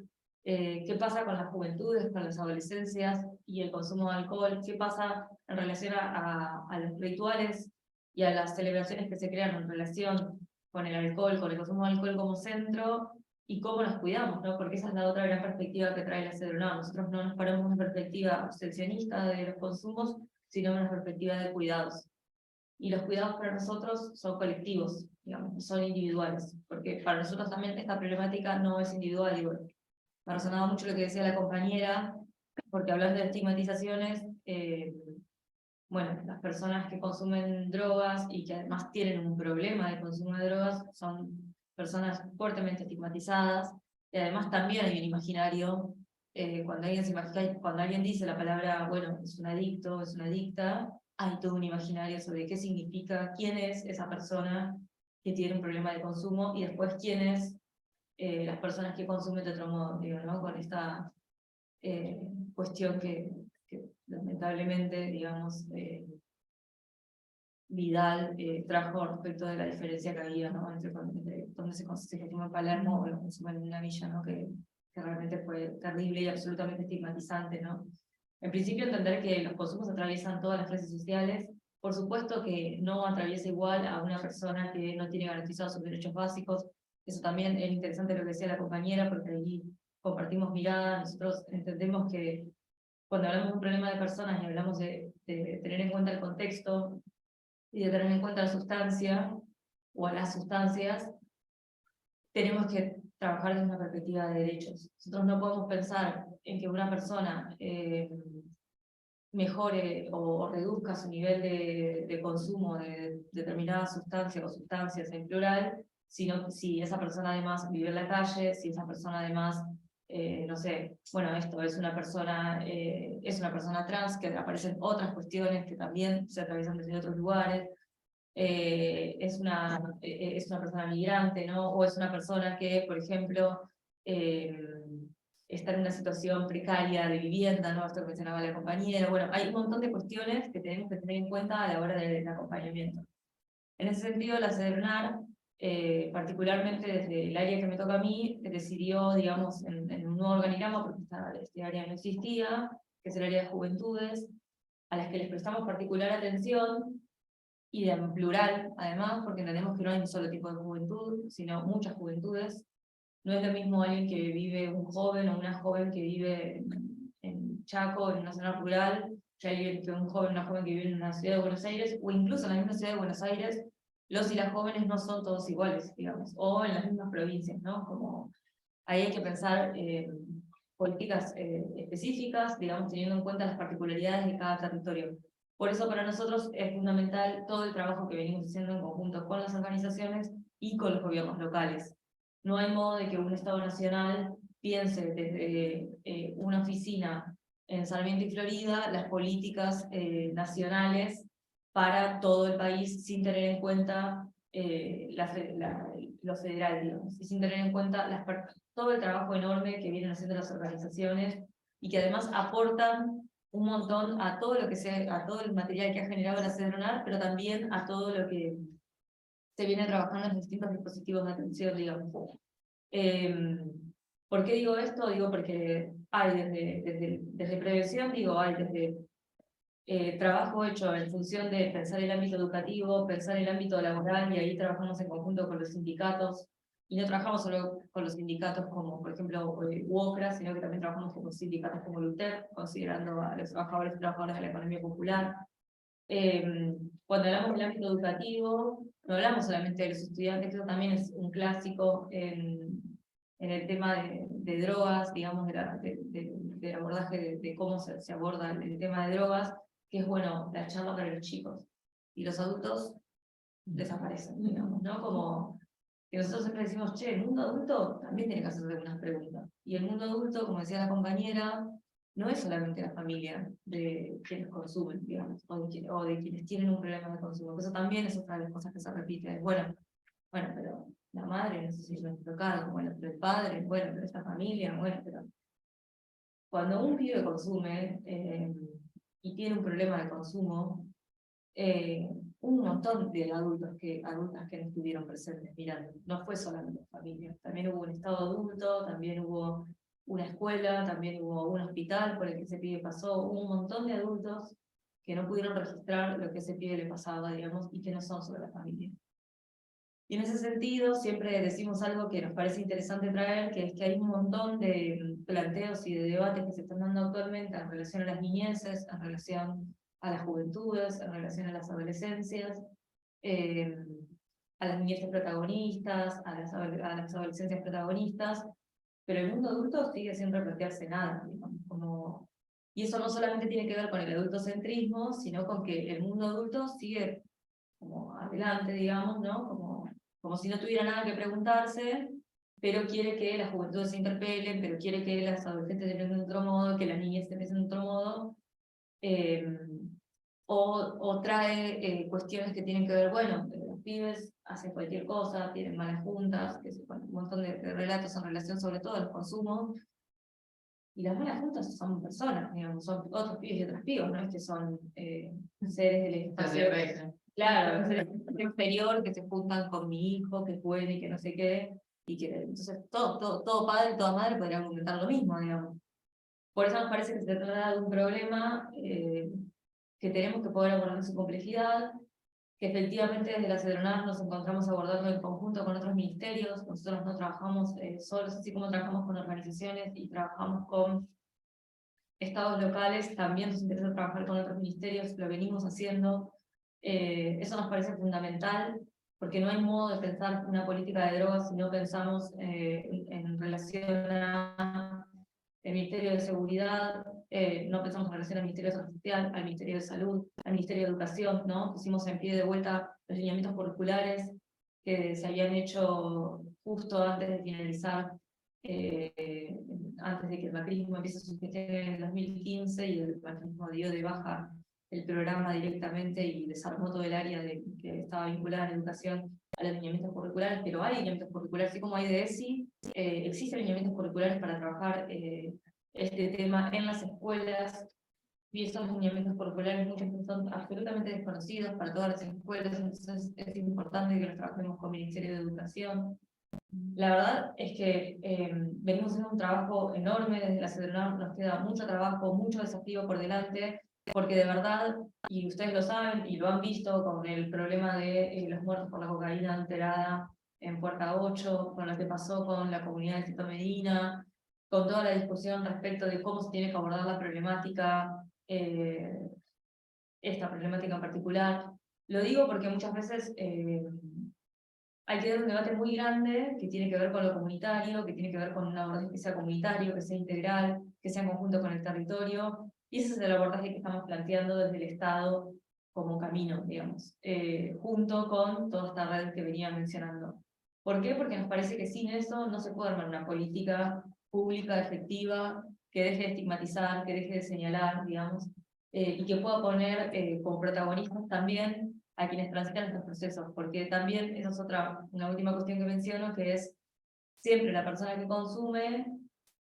qué pasa con las juventudes, con las adolescencias y el consumo de alcohol, qué pasa en relación a los rituales y a las celebraciones que se crean en relación con el alcohol, con el consumo de alcohol como centro, y cómo nos cuidamos, ¿no? Porque esa es la otra gran perspectiva que trae la CEDRONAD. Nosotros no nos paramos en una perspectiva abstencionista de los consumos, sino en una perspectiva de cuidados. Y los cuidados para nosotros son colectivos, digamos, no son individuales, porque para nosotros también esta problemática no es individual. Digo, me resonaba mucho lo que decía la compañera, porque hablando de estigmatizaciones, bueno, las personas que consumen drogas y que además tienen un problema de consumo de drogas son personas fuertemente estigmatizadas, y además también hay un imaginario, cuando alguien dice la palabra, bueno, es un adicto, es una adicta, hay todo un imaginario sobre qué significa, quién es esa persona que tiene un problema de consumo, y después quién es las personas que consumen de otro modo, digo, ¿no? Con esta cuestión que lamentablemente, digamos, Vidal trajo respecto de la diferencia que había, ¿no? Entre donde se consume en Palermo o lo consumen en una villa, ¿no? Que realmente fue terrible y absolutamente estigmatizante, ¿no? En principio, entender que los consumos atraviesan todas las clases sociales. Por supuesto que no atraviesa igual a una persona que no tiene garantizados sus derechos básicos. Eso también es interesante lo que decía la compañera, porque ahí compartimos miradas. Nosotros entendemos que cuando hablamos de un problema de personas y hablamos de tener en cuenta el contexto y de tener en cuenta la sustancia o a las sustancias, tenemos que trabajar desde una perspectiva de derechos. Nosotros no podemos pensar en que una persona mejore o reduzca su nivel de consumo de determinadas sustancias o sustancias en plural, sino si esa persona además vive en la calle, si esa persona además, no sé, bueno, esto es una persona trans, que aparecen otras cuestiones que también se atraviesan desde otros lugares, es una persona migrante, ¿no? O es una persona que, por ejemplo, está en una situación precaria de vivienda, ¿no? Esto que mencionaba la compañera. Bueno, hay un montón de cuestiones que tenemos que tener en cuenta a la hora del acompañamiento. En ese sentido, la CEDRONAR, particularmente desde el área que me toca a mí, decidió, digamos, en un nuevo organigrama, porque este área no existía, que es el área de juventudes, a las que les prestamos particular atención, y de plural, además, porque entendemos que no hay un solo tipo de juventud, sino muchas juventudes. No es lo mismo alguien que vive, un joven o una joven que vive en Chaco, en una zona rural, que un joven o una joven que vive en una ciudad de Buenos Aires, o incluso en la misma ciudad de Buenos Aires, los y las jóvenes no son todos iguales, digamos, o en las mismas provincias, ¿no? Como ahí hay que pensar políticas específicas, digamos, teniendo en cuenta las particularidades de cada territorio. Por eso para nosotros es fundamental todo el trabajo que venimos haciendo en conjunto con las organizaciones y con los gobiernos locales. No hay modo de que un Estado nacional piense desde una oficina en Sarmiento y Florida las políticas nacionales para todo el país sin tener en cuenta lo federal, digamos, y sin tener en cuenta todo el trabajo enorme que vienen haciendo las organizaciones y que además aportan un montón a todo el material que ha generado la CEDRONAR, pero también a todo lo que se viene trabajando en los distintos dispositivos de atención, digamos. ¿Por qué digo esto? Digo porque hay desde prevención, hay desde trabajo hecho en función de pensar el ámbito educativo, pensar el ámbito laboral, y ahí trabajamos en conjunto con los sindicatos, y no trabajamos solo con los sindicatos como, por ejemplo, UOCRA, sino que también trabajamos con los sindicatos como LUTEP, considerando a los trabajadores y trabajadoras de la economía popular. Cuando hablamos del ámbito educativo, no hablamos solamente de los estudiantes, que eso también es un clásico en el tema de drogas, digamos, del abordaje de cómo se aborda el tema de drogas, que es, bueno, la charla para los chicos. Y los adultos desaparecen, digamos, ¿no? Como que nosotros siempre decimos, che, el mundo adulto también tiene que hacerse algunas preguntas. Y el mundo adulto, como decía la compañera, no es solamente la familia de quienes consumen, digamos, o de quienes tienen un problema de consumo. Eso también es otra de las cosas que se repite. Bueno, pero la madre, no sé si es nuestro caso, bueno, pero el padre, bueno, pero esta familia, bueno, pero cuando un pibe consume y tiene un problema de consumo, un montón de adultas que no estuvieron presentes mirando. No fue solamente la familia, también hubo un estado adulto, también hubo una escuela, también hubo un hospital por el que ese pibe pasó, hubo un montón de adultos que no pudieron registrar lo que ese pibe le pasaba, digamos, y que no son sobre la familia. Y en ese sentido, siempre decimos algo que nos parece interesante traer, que es que hay un montón de planteos y de debates que se están dando actualmente en relación a las niñeces, en relación a las juventudes, en relación a las adolescencias, a las niñeces protagonistas, a las adolescencias protagonistas, pero el mundo adulto sigue sin replantearse nada, digamos, y eso no solamente tiene que ver con el adultocentrismo, sino con que el mundo adulto sigue como adelante, digamos, ¿no? Como si no tuviera nada que preguntarse, pero quiere que las juventudes se interpelen, pero quiere que las adolescentes se piensen de otro modo, que las niñas se piensen de otro modo, o trae cuestiones que tienen que ver, bueno, los pibes hacen cualquier cosa, tienen malas juntas, que bueno, un montón de relatos en relación sobre todo al consumo, y las malas juntas son personas, digamos, son otros pibes y otras pibas, no es que son seres del espacio. Claro, seres exterior que se juntan con mi hijo, que puede y que no sé qué, y que entonces todo padre y toda madre podrían comentar lo mismo, digamos. Por eso nos parece que se trata de un problema que tenemos que poder abordar en su complejidad, que efectivamente desde la CEDRONAR nos encontramos abordando en conjunto con otros ministerios. Nosotros no trabajamos solos, así como trabajamos con organizaciones y trabajamos con estados locales, también nos interesa trabajar con otros ministerios, lo venimos haciendo. Eso nos parece fundamental, porque no hay modo de pensar una política de drogas si no pensamos en relación al Ministerio de Seguridad, no pensamos en relación al Ministerio de Salud Social, al Ministerio de Salud, al Ministerio de Educación, ¿no? Pusimos en pie de vuelta los lineamientos curriculares que se habían hecho justo antes de finalizar, antes de que el macrismo empiece su gestión en el 2015 y el macrismo dio de baja el programa directamente y desarmó todo el área que estaba vinculada a la educación a los lineamientos curriculares, pero hay lineamientos curriculares, así como hay de ESI, existen lineamientos curriculares para trabajar este tema en las escuelas, y esos lineamientos curriculares muchos son absolutamente desconocidos para todas las escuelas, entonces es importante que los trabajemos con el Ministerio de Educación. La verdad es que venimos haciendo un trabajo enorme desde la CEDRONAR, nos queda mucho trabajo, mucho desafío por delante, porque de verdad, y ustedes lo saben y lo han visto con el problema de los muertos por la cocaína alterada en Puerta 8, con lo que pasó con la comunidad de Tito Medina, con toda la discusión respecto de cómo se tiene que abordar la problemática, esta problemática en particular. Lo digo porque muchas veces hay que dar un debate muy grande que tiene que ver con lo comunitario, que tiene que ver con un abordaje que sea comunitario, que sea integral, que sea en conjunto con el territorio, y ese es el abordaje que estamos planteando desde el Estado como camino, digamos, junto con toda esta red que venía mencionando. ¿Por qué? Porque nos parece que sin eso no se puede armar una política pública efectiva que deje de estigmatizar, que deje de señalar, digamos, y que pueda poner como protagonistas también a quienes transitan estos procesos, porque también esa es una última cuestión que menciono, que es siempre la persona que consume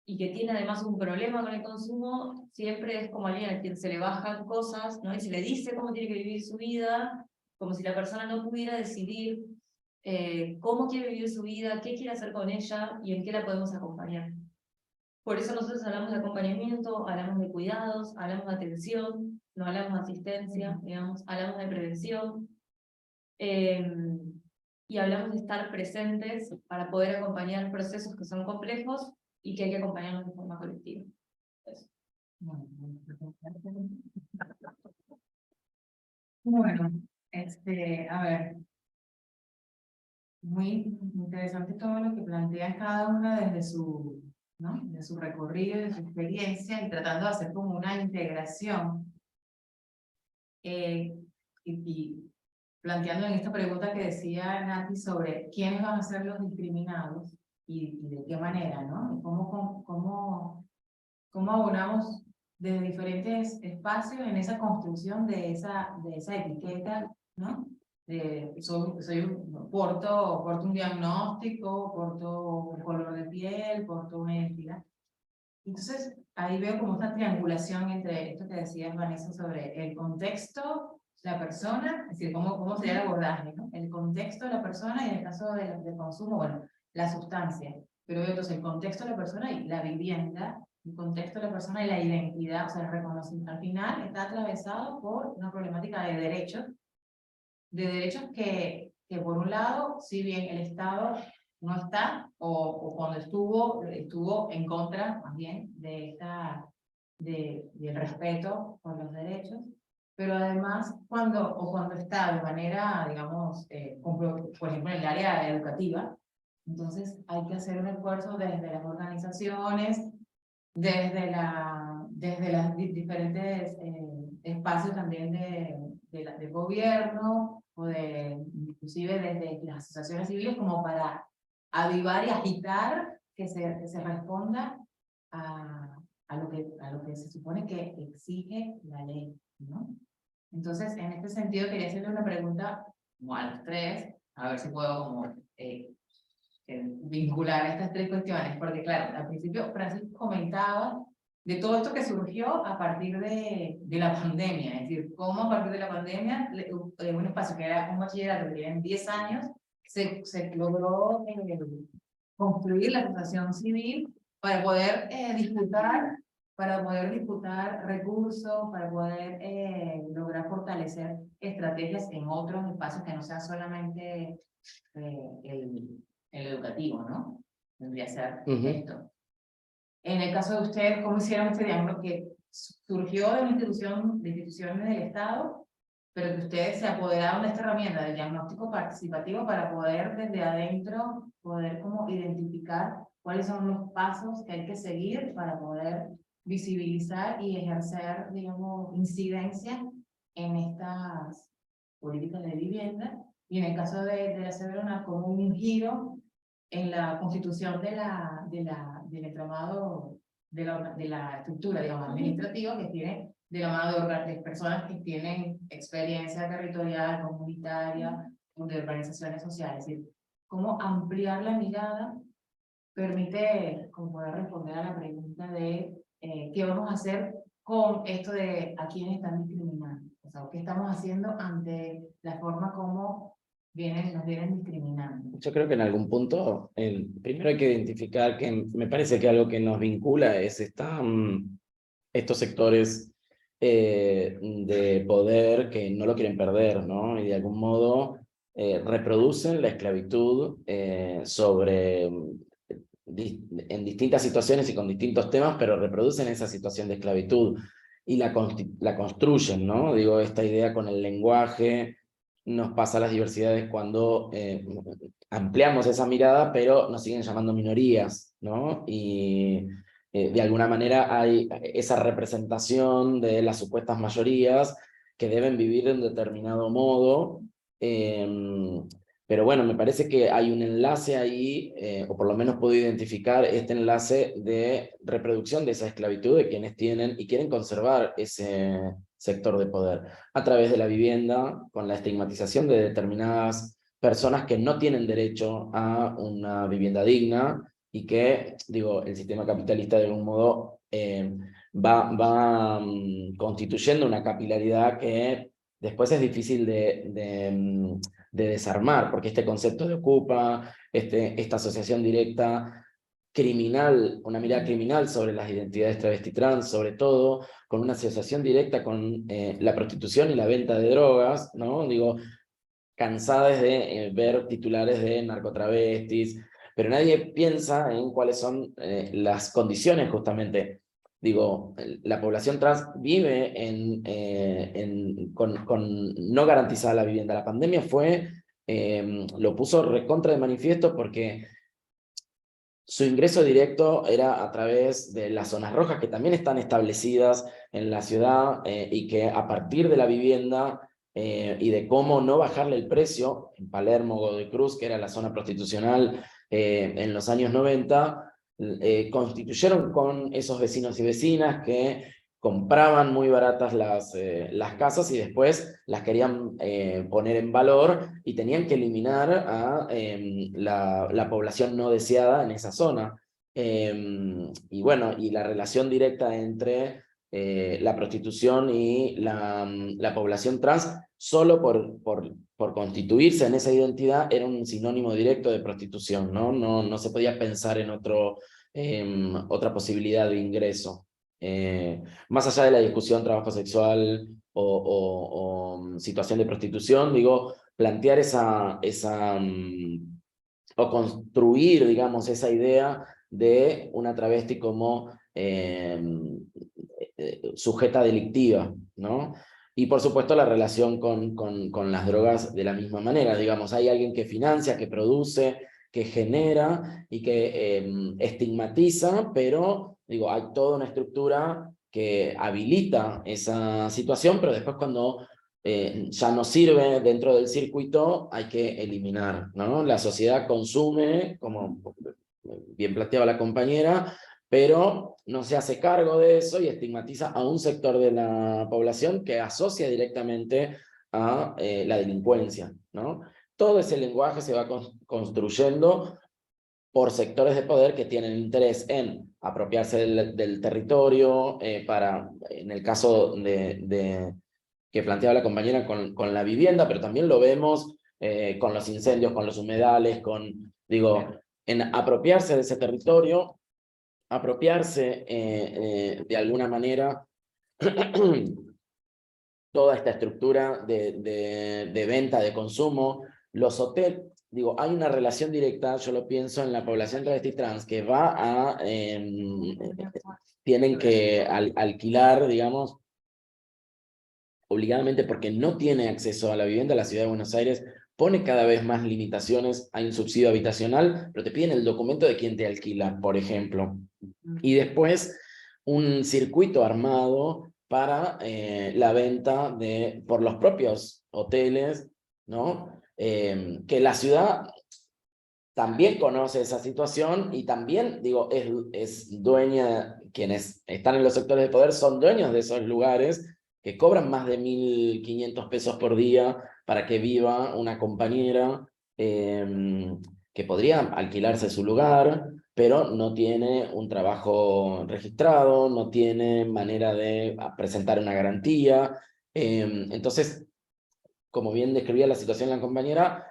y que tiene además un problema con el consumo, siempre es como alguien a quien se le bajan cosas, ¿no? Y se le dice cómo tiene que vivir su vida, como si la persona no pudiera decidir cómo quiere vivir su vida, qué quiere hacer con ella y en qué la podemos acompañar. Por eso nosotros hablamos de acompañamiento, hablamos de cuidados, hablamos de atención, no hablamos de asistencia, digamos, hablamos de prevención, y hablamos de estar presentes para poder acompañar procesos que son complejos y que hay que acompañarlos de forma colectiva. Eso. Bueno, a ver, muy interesante todo lo que plantean cada una desde su, ¿no? De su recorrido, de su experiencia, y tratando de hacer como una integración. Y planteando en esta pregunta que decía Nati sobre quiénes van a ser los discriminados y de qué manera, ¿no? Y cómo abonamos desde diferentes espacios en esa construcción de esa etiqueta, ¿no? Porto un diagnóstico, porto un color de piel, porto una identidad. Entonces, ahí veo como una triangulación entre esto que decías, Vanessa, sobre el contexto, la persona, es decir, cómo sería el abordaje, ¿no? El contexto de la persona y en el caso del consumo, bueno, la sustancia. Pero veo entonces el contexto de la persona y la vivienda, el contexto de la persona y la identidad, o sea, el reconocimiento. Al final está atravesado por una problemática de derechos que por un lado, si bien el Estado no está, o cuando estuvo en contra, más bien, del respeto por los derechos, pero además cuando está de manera, digamos, por ejemplo, en el área educativa, entonces hay que hacer un esfuerzo desde las organizaciones, desde las diferentes espacios también del gobierno, o inclusive desde las asociaciones civiles, como para avivar y agitar que se responda a lo que se supone que exige la ley, ¿no? Entonces, en este sentido, quería hacerle una pregunta como a los tres, a ver si puedo como, vincular estas tres cuestiones, porque claro, al principio Francisco comentaba de todo esto que surgió a partir de la pandemia, es decir, cómo a partir de la pandemia, un espacio que era un bachillerato que tienen 10 años, se logró construir la asociación civil para poder disputar recursos, para poder lograr fortalecer estrategias en otros espacios que no sea solamente el educativo, ¿no? Tendría que ser esto. En el caso de ustedes, ¿cómo hicieron este diagnóstico que surgió de una instituciones del Estado, pero que ustedes se apoderaron de esta herramienta del diagnóstico participativo para poder desde adentro, poder como identificar cuáles son los pasos que hay que seguir para poder visibilizar y ejercer, digamos, incidencia en estas políticas de vivienda? Y en el caso de la Severona, como un giro en la constitución del entramado de la estructura, digamos, administrativa, que tiene de la mano de personas que tienen experiencia territorial, comunitaria, de organizaciones sociales. Es decir, cómo ampliar la mirada permite como poder responder a la pregunta de qué vamos a hacer con esto de a quiénes están discriminando. O sea, qué estamos haciendo ante la forma como nos vienen discriminando. Yo creo que en algún punto, primero hay que identificar que me parece que algo que nos vincula es estos sectores de poder que no lo quieren perder, ¿no? Y de algún modo reproducen la esclavitud en distintas situaciones y con distintos temas, pero reproducen esa situación de esclavitud y la construyen, ¿no? Digo, esta idea con el lenguaje nos pasa a las diversidades cuando ampliamos esa mirada, pero nos siguen llamando minorías, ¿no? Y de alguna manera hay esa representación de las supuestas mayorías que deben vivir de un determinado modo, pero bueno, me parece que hay un enlace ahí, o por lo menos puedo identificar este enlace de reproducción de esa esclavitud de quienes tienen y quieren conservar ese sector de poder, a través de la vivienda, con la estigmatización de determinadas personas que no tienen derecho a una vivienda digna y que, digo, el sistema capitalista de algún modo va constituyendo una capilaridad que después es difícil de desarmar, porque este concepto de ocupa, esta asociación directa criminal, una mirada criminal sobre las identidades travesti trans, sobre todo, con una asociación directa con la prostitución y la venta de drogas, ¿no? Digo, cansadas de ver titulares de narcotravestis, pero nadie piensa en cuáles son las condiciones justamente. Digo, la población trans vive con no garantizada la vivienda. La pandemia lo puso recontra de manifiesto porque su ingreso directo era a través de las zonas rojas, que también están establecidas en la ciudad y que a partir de la vivienda y de cómo no bajarle el precio, en Palermo, Godoy Cruz, que era la zona prostitucional en los años 90, constituyeron con esos vecinos y vecinas que compraban muy baratas las casas y después las querían poner en valor y tenían que eliminar a la población no deseada en esa zona. Y bueno, y la relación directa entre la prostitución y la población trans, solo por constituirse en esa identidad, era un sinónimo directo de prostitución, ¿no? No se podía pensar en otra posibilidad de ingreso. Más allá de la discusión trabajo sexual o situación de prostitución, digo, plantear o construir, digamos, esa idea de una travesti como sujeta delictiva, ¿no? Y por supuesto la relación con las drogas de la misma manera, digamos, hay alguien que financia, que produce, que genera y que estigmatiza, pero digo, hay toda una estructura que habilita esa situación, pero después cuando ya no sirve dentro del circuito, hay que eliminar, ¿no? La sociedad consume, como bien planteaba la compañera, pero no se hace cargo de eso y estigmatiza a un sector de la población que asocia directamente a la delincuencia, ¿no? Todo ese lenguaje se va construyendo por sectores de poder que tienen interés en apropiarse del territorio, en el caso que planteaba la compañera con la vivienda, pero también lo vemos con los incendios, con los humedales, en apropiarse de ese territorio, apropiarse de alguna manera toda esta estructura de venta, de consumo, los hoteles, hay una relación directa, yo lo pienso en la población travesti trans, que va a, tienen que alquilar, digamos, obligadamente porque no tiene acceso a la vivienda. La Ciudad de Buenos Aires pone cada vez más limitaciones, hay un subsidio habitacional, pero te piden el documento de quien te alquila, por ejemplo. Y después un circuito armado para la venta por los propios hoteles, ¿no? Que la ciudad también conoce esa situación y también, es dueña, quienes están en los sectores de poder son dueños de esos lugares que cobran más de 1.500 pesos por día para que viva una compañera que podría alquilarse su lugar, pero no tiene un trabajo registrado, no tiene manera de presentar una garantía. Entonces, como bien describía la situación la compañera,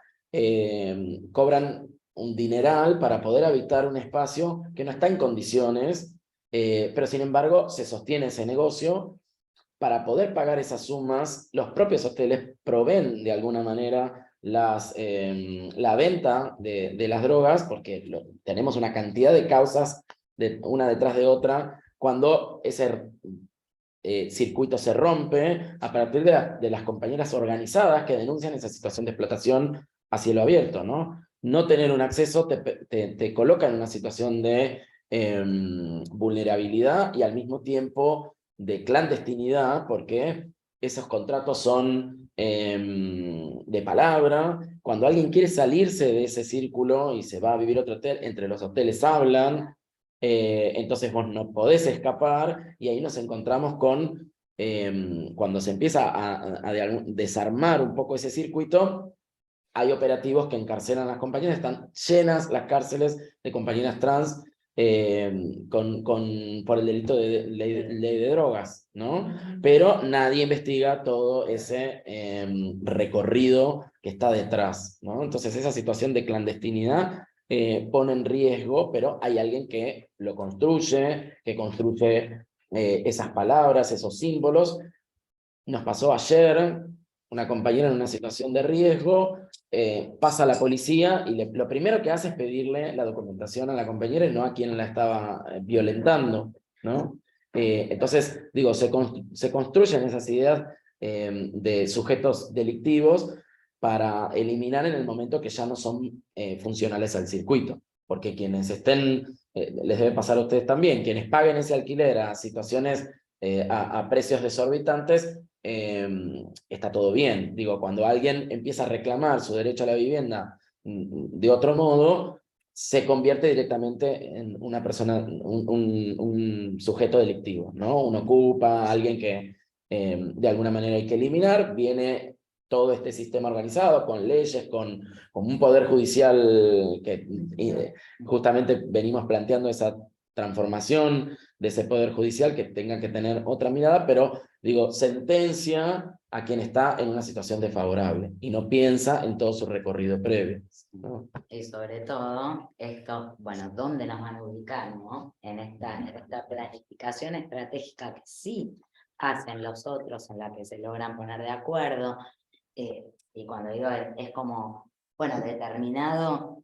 cobran un dineral para poder habitar un espacio que no está en condiciones, pero sin embargo se sostiene ese negocio. Para poder pagar esas sumas, los propios hoteles proveen de alguna manera la venta de las drogas, porque tenemos una cantidad de causas, una detrás de otra, cuando ese circuito se rompe a partir de las compañeras organizadas que denuncian esa situación de explotación a cielo abierto, ¿no? No tener un acceso te coloca en una situación de vulnerabilidad y al mismo tiempo de clandestinidad, porque esos contratos son de palabra. Cuando alguien quiere salirse de ese círculo y se va a vivir a otro hotel, entre los hoteles hablan, entonces vos no podés escapar, y ahí nos encontramos con, cuando se empieza a desarmar un poco ese circuito, hay operativos que encarcelan a las compañeras, están llenas las cárceles de compañeras trans por el delito de ley de drogas, ¿no? Pero nadie investiga todo ese recorrido que está detrás, ¿no? Entonces esa situación de clandestinidad pone en riesgo, pero hay alguien que lo construye, que construye esas palabras, esos símbolos. Nos pasó ayer, una compañera en una situación de riesgo, pasa a la policía y lo primero que hace es pedirle la documentación a la compañera y no a quien la estaba violentando, ¿no? Entonces, se construyen esas ideas de sujetos delictivos para eliminar en el momento que ya no son funcionales al circuito, porque quienes estén, les debe pasar a ustedes también, quienes paguen ese alquiler a situaciones, a precios desorbitantes, está todo bien. Cuando alguien empieza a reclamar su derecho a la vivienda de otro modo, se convierte directamente en una persona, un sujeto delictivo, ¿no? Un ocupa, alguien que de alguna manera hay que eliminar, viene todo este sistema organizado, con leyes, con un poder judicial que justamente venimos planteando esa transformación de ese poder judicial que tenga que tener otra mirada, pero digo, sentencia a quien está en una situación desfavorable y no piensa en todo su recorrido previo, ¿no? Y sobre todo, esto, bueno, ¿dónde nos van a ubicar, no? En esta planificación estratégica que sí hacen los otros, en la que se logran poner de acuerdo, y cuando digo es como, bueno, determinado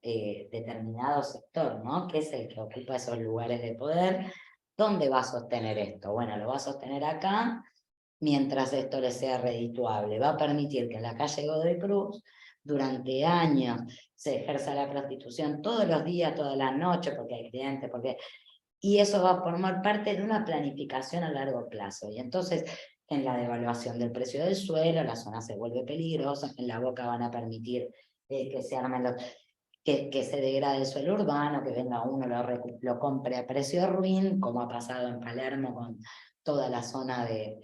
sector, ¿no? Que es el que ocupa esos lugares de poder. ¿Dónde va a sostener esto? Bueno, lo va a sostener acá, mientras esto le sea redituable. Va a permitir que en la calle Godoy Cruz, durante años, se ejerza la prostitución todos los días, todas las noches, porque hay clientes, y eso va a formar parte de una planificación a largo plazo. Y entonces, en la devaluación del precio del suelo, la zona se vuelve peligrosa, en la Boca van a permitir que se armen que se degrade el suelo urbano, que venga uno, lo compre a precio ruin, como ha pasado en Palermo con toda la zona de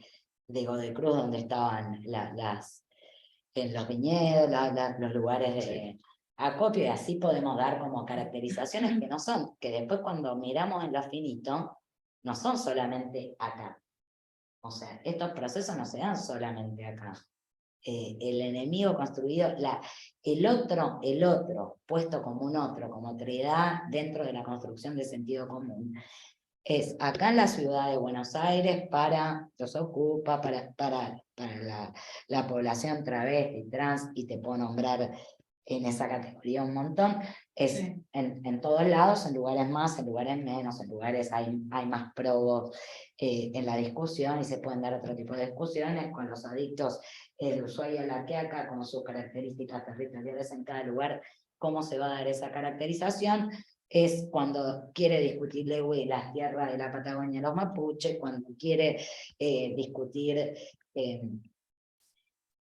Godoy Cruz, donde estaban en los viñedos, los lugares de acopio, y así podemos dar como caracterizaciones que no son, que después cuando miramos en lo finito, no son solamente acá. O sea, estos procesos no se dan solamente acá. El enemigo construido, el otro, puesto como un otro, como otredad dentro de la construcción de sentido común, es acá en la ciudad de Buenos Aires para los ocupa, para la población travesti, trans, y te puedo nombrar en esa categoría un montón, es Sí. en todos lados, en lugares más, en lugares menos, en lugares hay más probos en la discusión, y se pueden dar otro tipo de discusiones con los adictos de Ushuaia a La Quiaca, con sus características territoriales en cada lugar, cómo se va a dar esa caracterización. Es cuando quiere discutir Lewy las tierras de la Patagonia, los mapuches, cuando quiere discutir,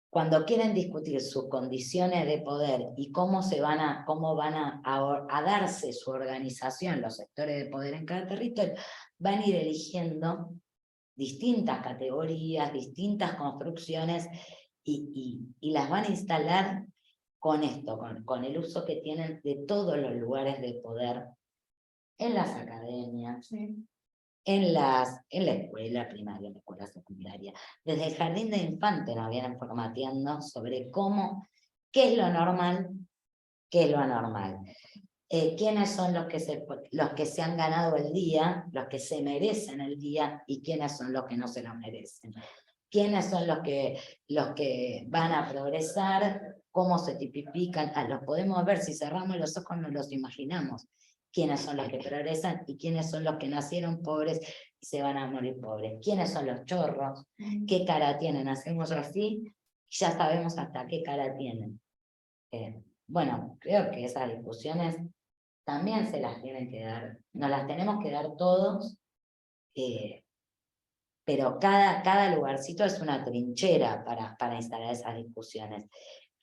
cuando quieren discutir sus condiciones de poder y cómo van a darse su organización, los sectores de poder en cada territorio, van a ir eligiendo distintas categorías, distintas construcciones, y las van a instalar con esto, con el uso que tienen de todos los lugares de poder en las academias, Sí. en la escuela primaria, en la escuela secundaria. Desde el jardín de infantes nos vienen formateando sobre qué es lo normal, qué es lo anormal. Quiénes son los que se han ganado el día, los que se merecen el día, y quiénes son los que no se lo merecen. Quiénes son los que van a progresar, cómo se tipifican, los podemos ver, si cerramos los ojos nos los imaginamos. Quiénes son los que progresan y quiénes son los que nacieron pobres y se van a morir pobres. Quiénes son los chorros, qué cara tienen. Hacemos así y ya sabemos hasta qué cara tienen. Bueno, creo que esas discusiones también se las tienen que dar, nos las tenemos que dar todos, pero cada lugarcito es una trinchera para instalar esas discusiones.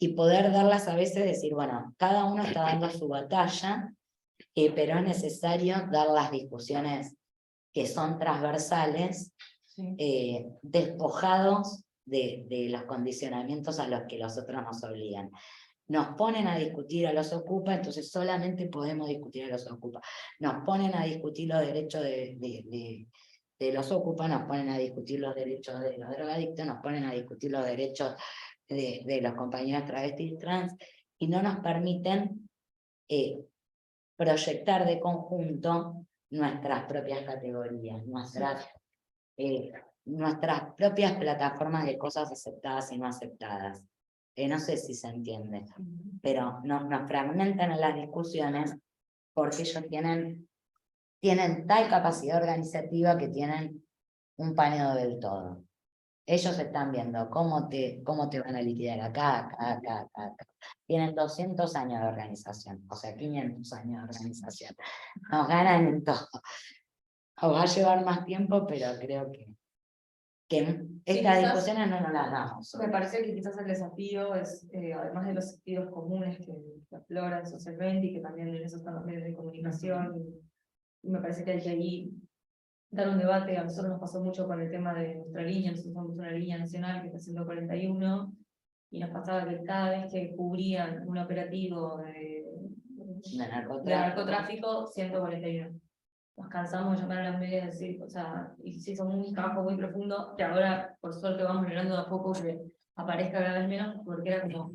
Y poder darlas a veces, decir, bueno, cada uno está dando su batalla, pero es necesario dar las discusiones que son transversales, Sí. despojados de los condicionamientos a los que los otros nos obligan. Nos ponen a discutir a los ocupa, entonces solamente podemos discutir a los ocupa. Nos ponen a discutir los derechos de los ocupa, nos ponen a discutir los derechos de los drogadictos, nos ponen a discutir los derechos de los compañeros travestis trans, y no nos permiten proyectar de conjunto nuestras propias categorías, nuestras propias plataformas de cosas aceptadas y no aceptadas. No sé si se entiende, pero nos fragmentan en las discusiones porque ellos tienen tal capacidad organizativa que tienen un paneo del todo. Ellos están viendo cómo te van a liquidar acá. Tienen 200 años de organización, o sea, 500 años de organización. Nos ganan en todo. O va a llevar más tiempo, pero creo que que estas quizás- discusiones no nos las damos. Me parece que quizás el desafío es, además de los sentidos comunes que afloran socialmente y que también en eso están los medios de comunicación, y me parece que hay que ahí dar un debate. A nosotros nos pasó mucho con el tema de nuestra línea. Nosotros somos una línea nacional que está haciendo 41, y nos pasaba que cada vez que cubrían un operativo de narcotráfico, 141. Nos cansamos de llamar a las medias y decir, o sea, y se hizo un trabajo muy profundo, que ahora, por suerte, vamos generando de a poco que aparezca cada vez menos, porque era como,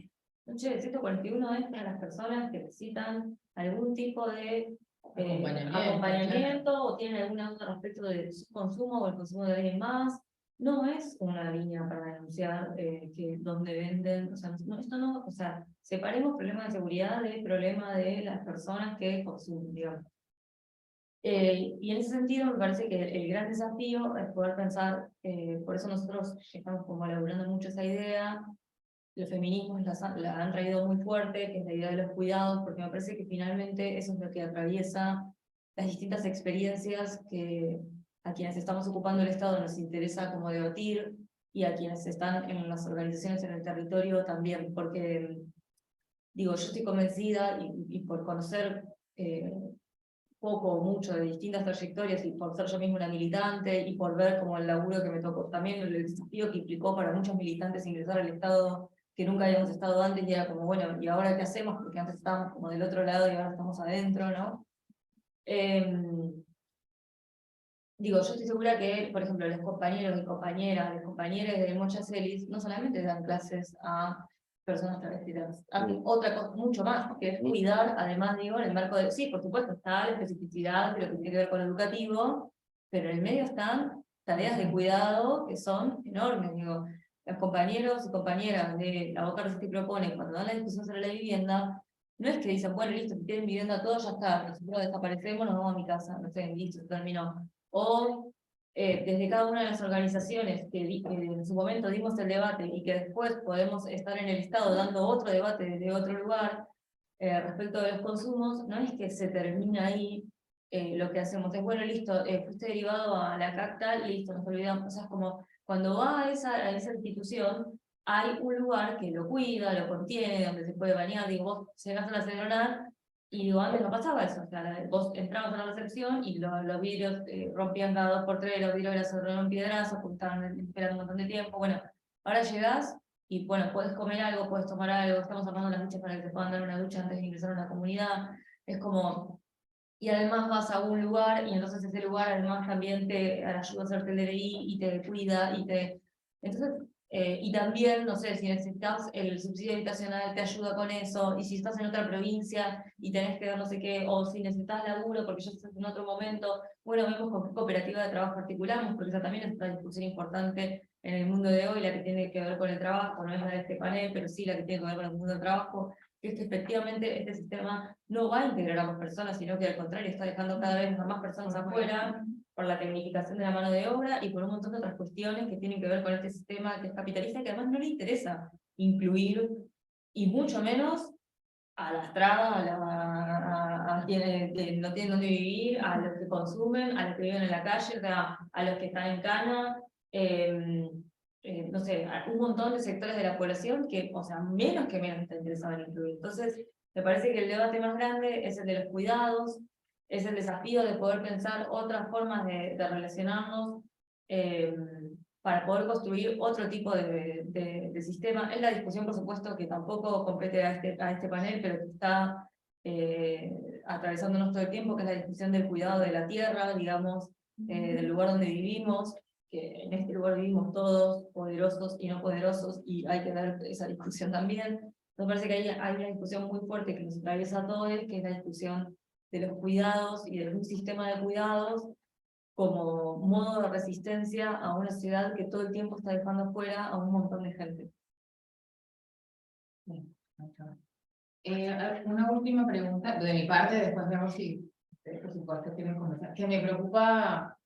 che, 141 es para las personas que necesitan algún tipo de acompañamiento o tienen alguna duda respecto de su consumo o el consumo de alguien más. No es una línea para denunciar que donde venden, o sea, no, esto no, o sea, separemos problemas de seguridad del problema de las personas que consumen, digamos. Y en ese sentido me parece que el gran desafío es poder pensar, por eso nosotros estamos como elaborando mucho esa idea, los feminismos la han traído muy fuerte, que es la idea de los cuidados, porque me parece que finalmente eso es lo que atraviesa las distintas experiencias que a quienes estamos ocupando el Estado nos interesa como debatir, y a quienes están en las organizaciones en el territorio también, porque digo, yo estoy convencida y por conocer poco o mucho de distintas trayectorias, y por ser yo misma una militante, y por ver como el laburo que me tocó, también el desafío que implicó para muchos militantes ingresar al Estado, que nunca habíamos estado antes, y era como, bueno, ¿y ahora qué hacemos? Porque antes estábamos como del otro lado y ahora estamos adentro, ¿no? Digo, yo estoy segura que, por ejemplo, los compañeros y compañeras, las compañeras de Mocha Celis, no solamente dan clases a personas travestidas, hacen otra cosa, mucho más, que es cuidar, además, digo, en el marco de, sí, por supuesto, está la especificidad de lo que tiene que ver con lo educativo, pero en el medio están tareas de cuidado que son enormes, digo. Los compañeros y compañeras de La Boca Resiste y Propone, cuando dan la discusión sobre la vivienda, no es que dicen, bueno, listo, si tienen vivienda todos, ya está, nosotros desaparecemos, nos vamos a mi casa, no sé, listo, se terminó. O desde cada una de las organizaciones que en su momento dimos el debate y que después podemos estar en el Estado dando otro debate desde otro lugar respecto de los consumos, no es que se termina ahí lo que hacemos. Es bueno, listo, fuiste derivado a la CACTA y listo, nos olvidamos. O sea, es como cuando va a esa institución, hay un lugar que lo cuida, lo contiene, donde se puede bañar. Digo, vos llegás a la Cedronar y digo, antes no pasaba eso. O sea, vos entrabas a la recepción y los vidrios rompían cada 2 por 3, los vidrios de la Cedronar en piedrazos, porque estaban esperando un montón de tiempo. Bueno, ahora llegás y bueno, puedes comer algo, puedes tomar algo, estamos armando las duchas para que te puedan dar una ducha antes de ingresar a una comunidad. Es como, y además vas a un lugar, y entonces ese lugar además también te ayuda a hacerte el DNI y te cuida, y te... Entonces, y también, no sé, si necesitas el subsidio habitacional, te ayuda con eso, y si estás en otra provincia y tenés que ver no sé qué, o si necesitas laburo porque ya estás en otro momento, bueno, vemos con qué cooperativa de trabajo articulamos, porque esa también es una discusión importante en el mundo de hoy, la que tiene que ver con el trabajo, no es la de este panel, pero sí la que tiene que ver con el mundo del trabajo, que es que efectivamente este sistema no va a integrar a más personas, sino que al contrario está dejando cada vez a más personas afuera por la tecnificación de la mano de obra y por un montón de otras cuestiones que tienen que ver con este sistema que es capitalista, que además no le interesa incluir, y mucho menos a las trabas, a quienes no tienen dónde vivir, a los que consumen, a los que viven en la calle, o sea, a los que están en cana, no sé, a un montón de sectores de la población que, o sea, menos que menos está interesado en incluir. Entonces, me parece que el debate más grande es el de los cuidados, es el desafío de poder pensar otras formas de relacionarnos para poder construir otro tipo de sistema. Es la discusión, por supuesto, que tampoco compete a este panel, pero que está atravesándonos todo el tiempo, que es la discusión del cuidado de la tierra, digamos, del lugar donde vivimos, que en este lugar vivimos todos, poderosos y no poderosos, y hay que dar esa discusión también. Me parece que hay una discusión muy fuerte que nos atraviesa a todos, que es la discusión de los cuidados y de un sistema de cuidados como modo de resistencia a una sociedad que todo el tiempo está dejando fuera a un montón de gente. Una última pregunta de mi parte, después vemos si ustedes, por supuesto, quieren conversar, que me preocupa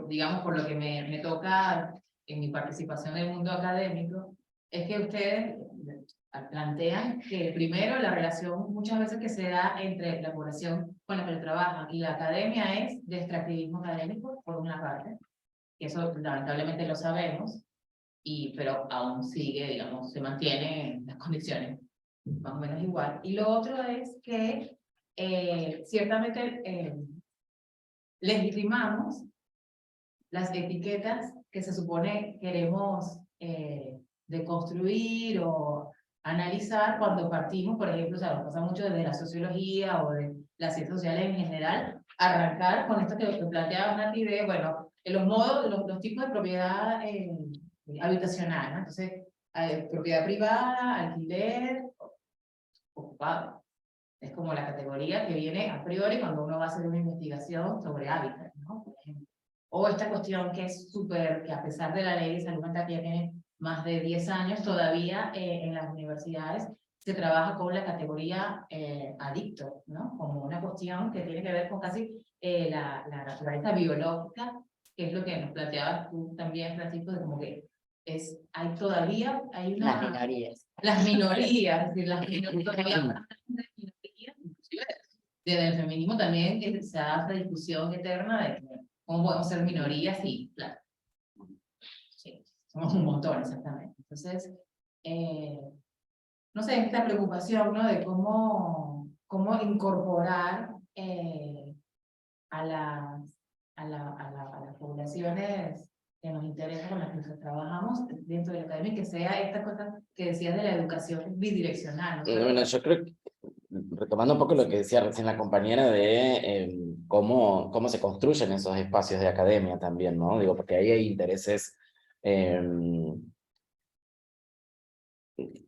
digamos, por lo que me toca en mi participación en el mundo académico, es que ustedes plantean que primero la relación muchas veces que se da entre la población con la que trabajan y la academia es de extractivismo académico, por una parte, y eso lamentablemente lo sabemos, pero aún sigue, digamos, se mantiene en las condiciones más o menos igual. Y lo otro es que ciertamente legitimamos las etiquetas que se supone queremos deconstruir o analizar cuando partimos, por ejemplo, o sea, nos pasa mucho desde la sociología o de las ciencias sociales en general, arrancar con esto que planteaba Nati de, bueno, los modos, los tipos de propiedad habitacional, ¿no? Entonces, propiedad privada, alquiler, ocupado. Es como la categoría que viene a priori cuando uno va a hacer una investigación sobre hábitat, ¿no? Por ejemplo. O esta cuestión que es súper, que a pesar de la ley de salud mental que ya tiene más de 10 años, todavía en las universidades se trabaja con la categoría adicto, ¿no? Como una cuestión que tiene que ver con casi la naturaleza biológica, que es lo que nos planteabas tú también, Francisco, de como que hay todavía, hay una... Las minorías. Las minorías, es decir, las minorías, inclusive desde el feminismo también se da esta discusión eterna de cómo podemos ser minorías y, claro, sí, somos un montón, exactamente. Entonces, no sé, esta preocupación, ¿no? De cómo incorporar a las poblaciones que nos interesan, con las que nosotros trabajamos dentro de la academia, que sea esta cosa que decías de la educación bidireccional, ¿no? Bueno, yo creo que, retomando un poco lo que decía recién la compañera de cómo se construyen esos espacios de academia también, ¿no? Digo, porque ahí hay intereses,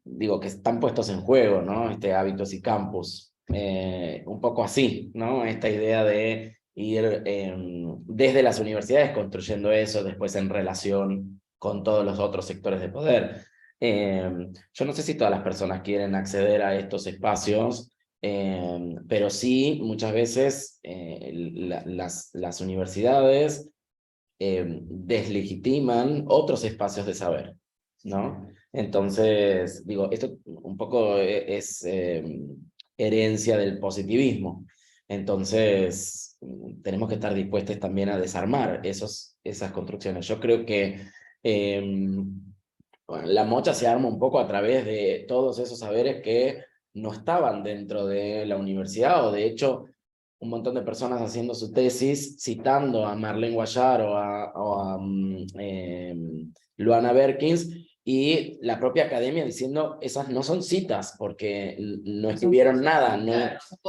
digo, que están puestos en juego, ¿no? Hábitos y campus, un poco así, ¿no? Esta idea de ir desde las universidades construyendo eso, después en relación con todos los otros sectores de poder. Yo no sé si todas las personas quieren acceder a estos espacios, pero sí, muchas veces las universidades deslegitiman otros espacios de saber, ¿no? Entonces, digo, esto un poco es herencia del positivismo. Entonces, tenemos que estar dispuestos también a desarmar esas construcciones. Yo creo que bueno, la mocha se arma un poco a través de todos esos saberes que no estaban dentro de la universidad, o de hecho, un montón de personas haciendo su tesis, citando a Marlene Guayar o a Luana Berkins, y la propia academia diciendo, esas no son citas, porque no escribieron nada. No,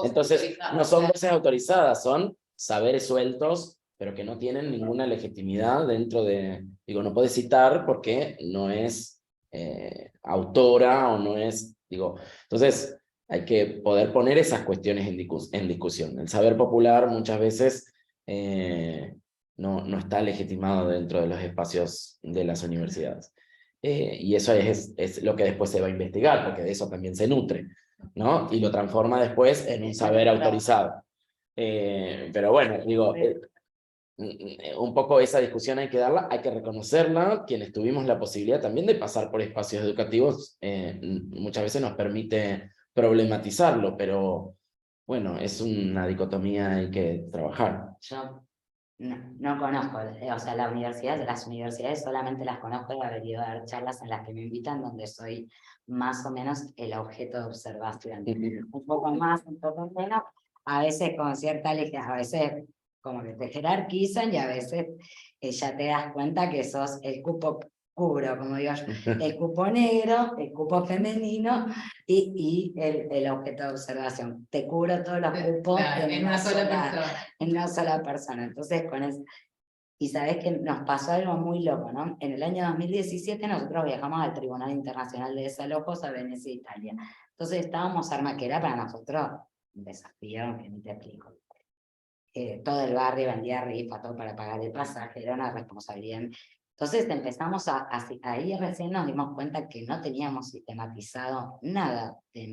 entonces, no son voces autorizadas, son saberes sueltos, pero que no tienen ninguna legitimidad dentro de... Digo, no puedes citar porque no es autora o no es... Digo, entonces hay que poder poner esas cuestiones en discusión. El saber popular muchas veces no está legitimado dentro de los espacios de las universidades. Y eso es lo que después se va a investigar, porque de eso también se nutre, ¿no? Y lo transforma después en un saber autorizado. Pero bueno, digo, un poco esa discusión hay que darla, hay que reconocerla. Quienes tuvimos la posibilidad también de pasar por espacios educativos, muchas veces nos permite problematizarlo, pero bueno, es una dicotomía, hay que trabajar. Yo no conozco, o sea, las universidades solamente las conozco de haber ido a dar charlas en las que me invitan, donde soy más o menos el objeto de observación. Un poco más, un poco menos, a veces con cierta lejanía, a veces como que te jerarquizan y a veces ya te das cuenta que sos el cupo cubro, como digo yo, el cupo negro, el cupo femenino y el objeto de observación. Te cubro todos los cupos en una sola persona. En una sola persona. Entonces, con eso. Y sabés que nos pasó algo muy loco, ¿no? En el año 2017 nosotros viajamos al Tribunal Internacional de Desalojos a Venecia, Italia. Entonces estábamos arma, que era para nosotros un desafío que ni te explico. Todo el barrio vendía rifa, todo para pagar el pasaje, era una responsabilidad. Entonces empezamos ahí recién nos dimos cuenta que no teníamos sistematizado nada de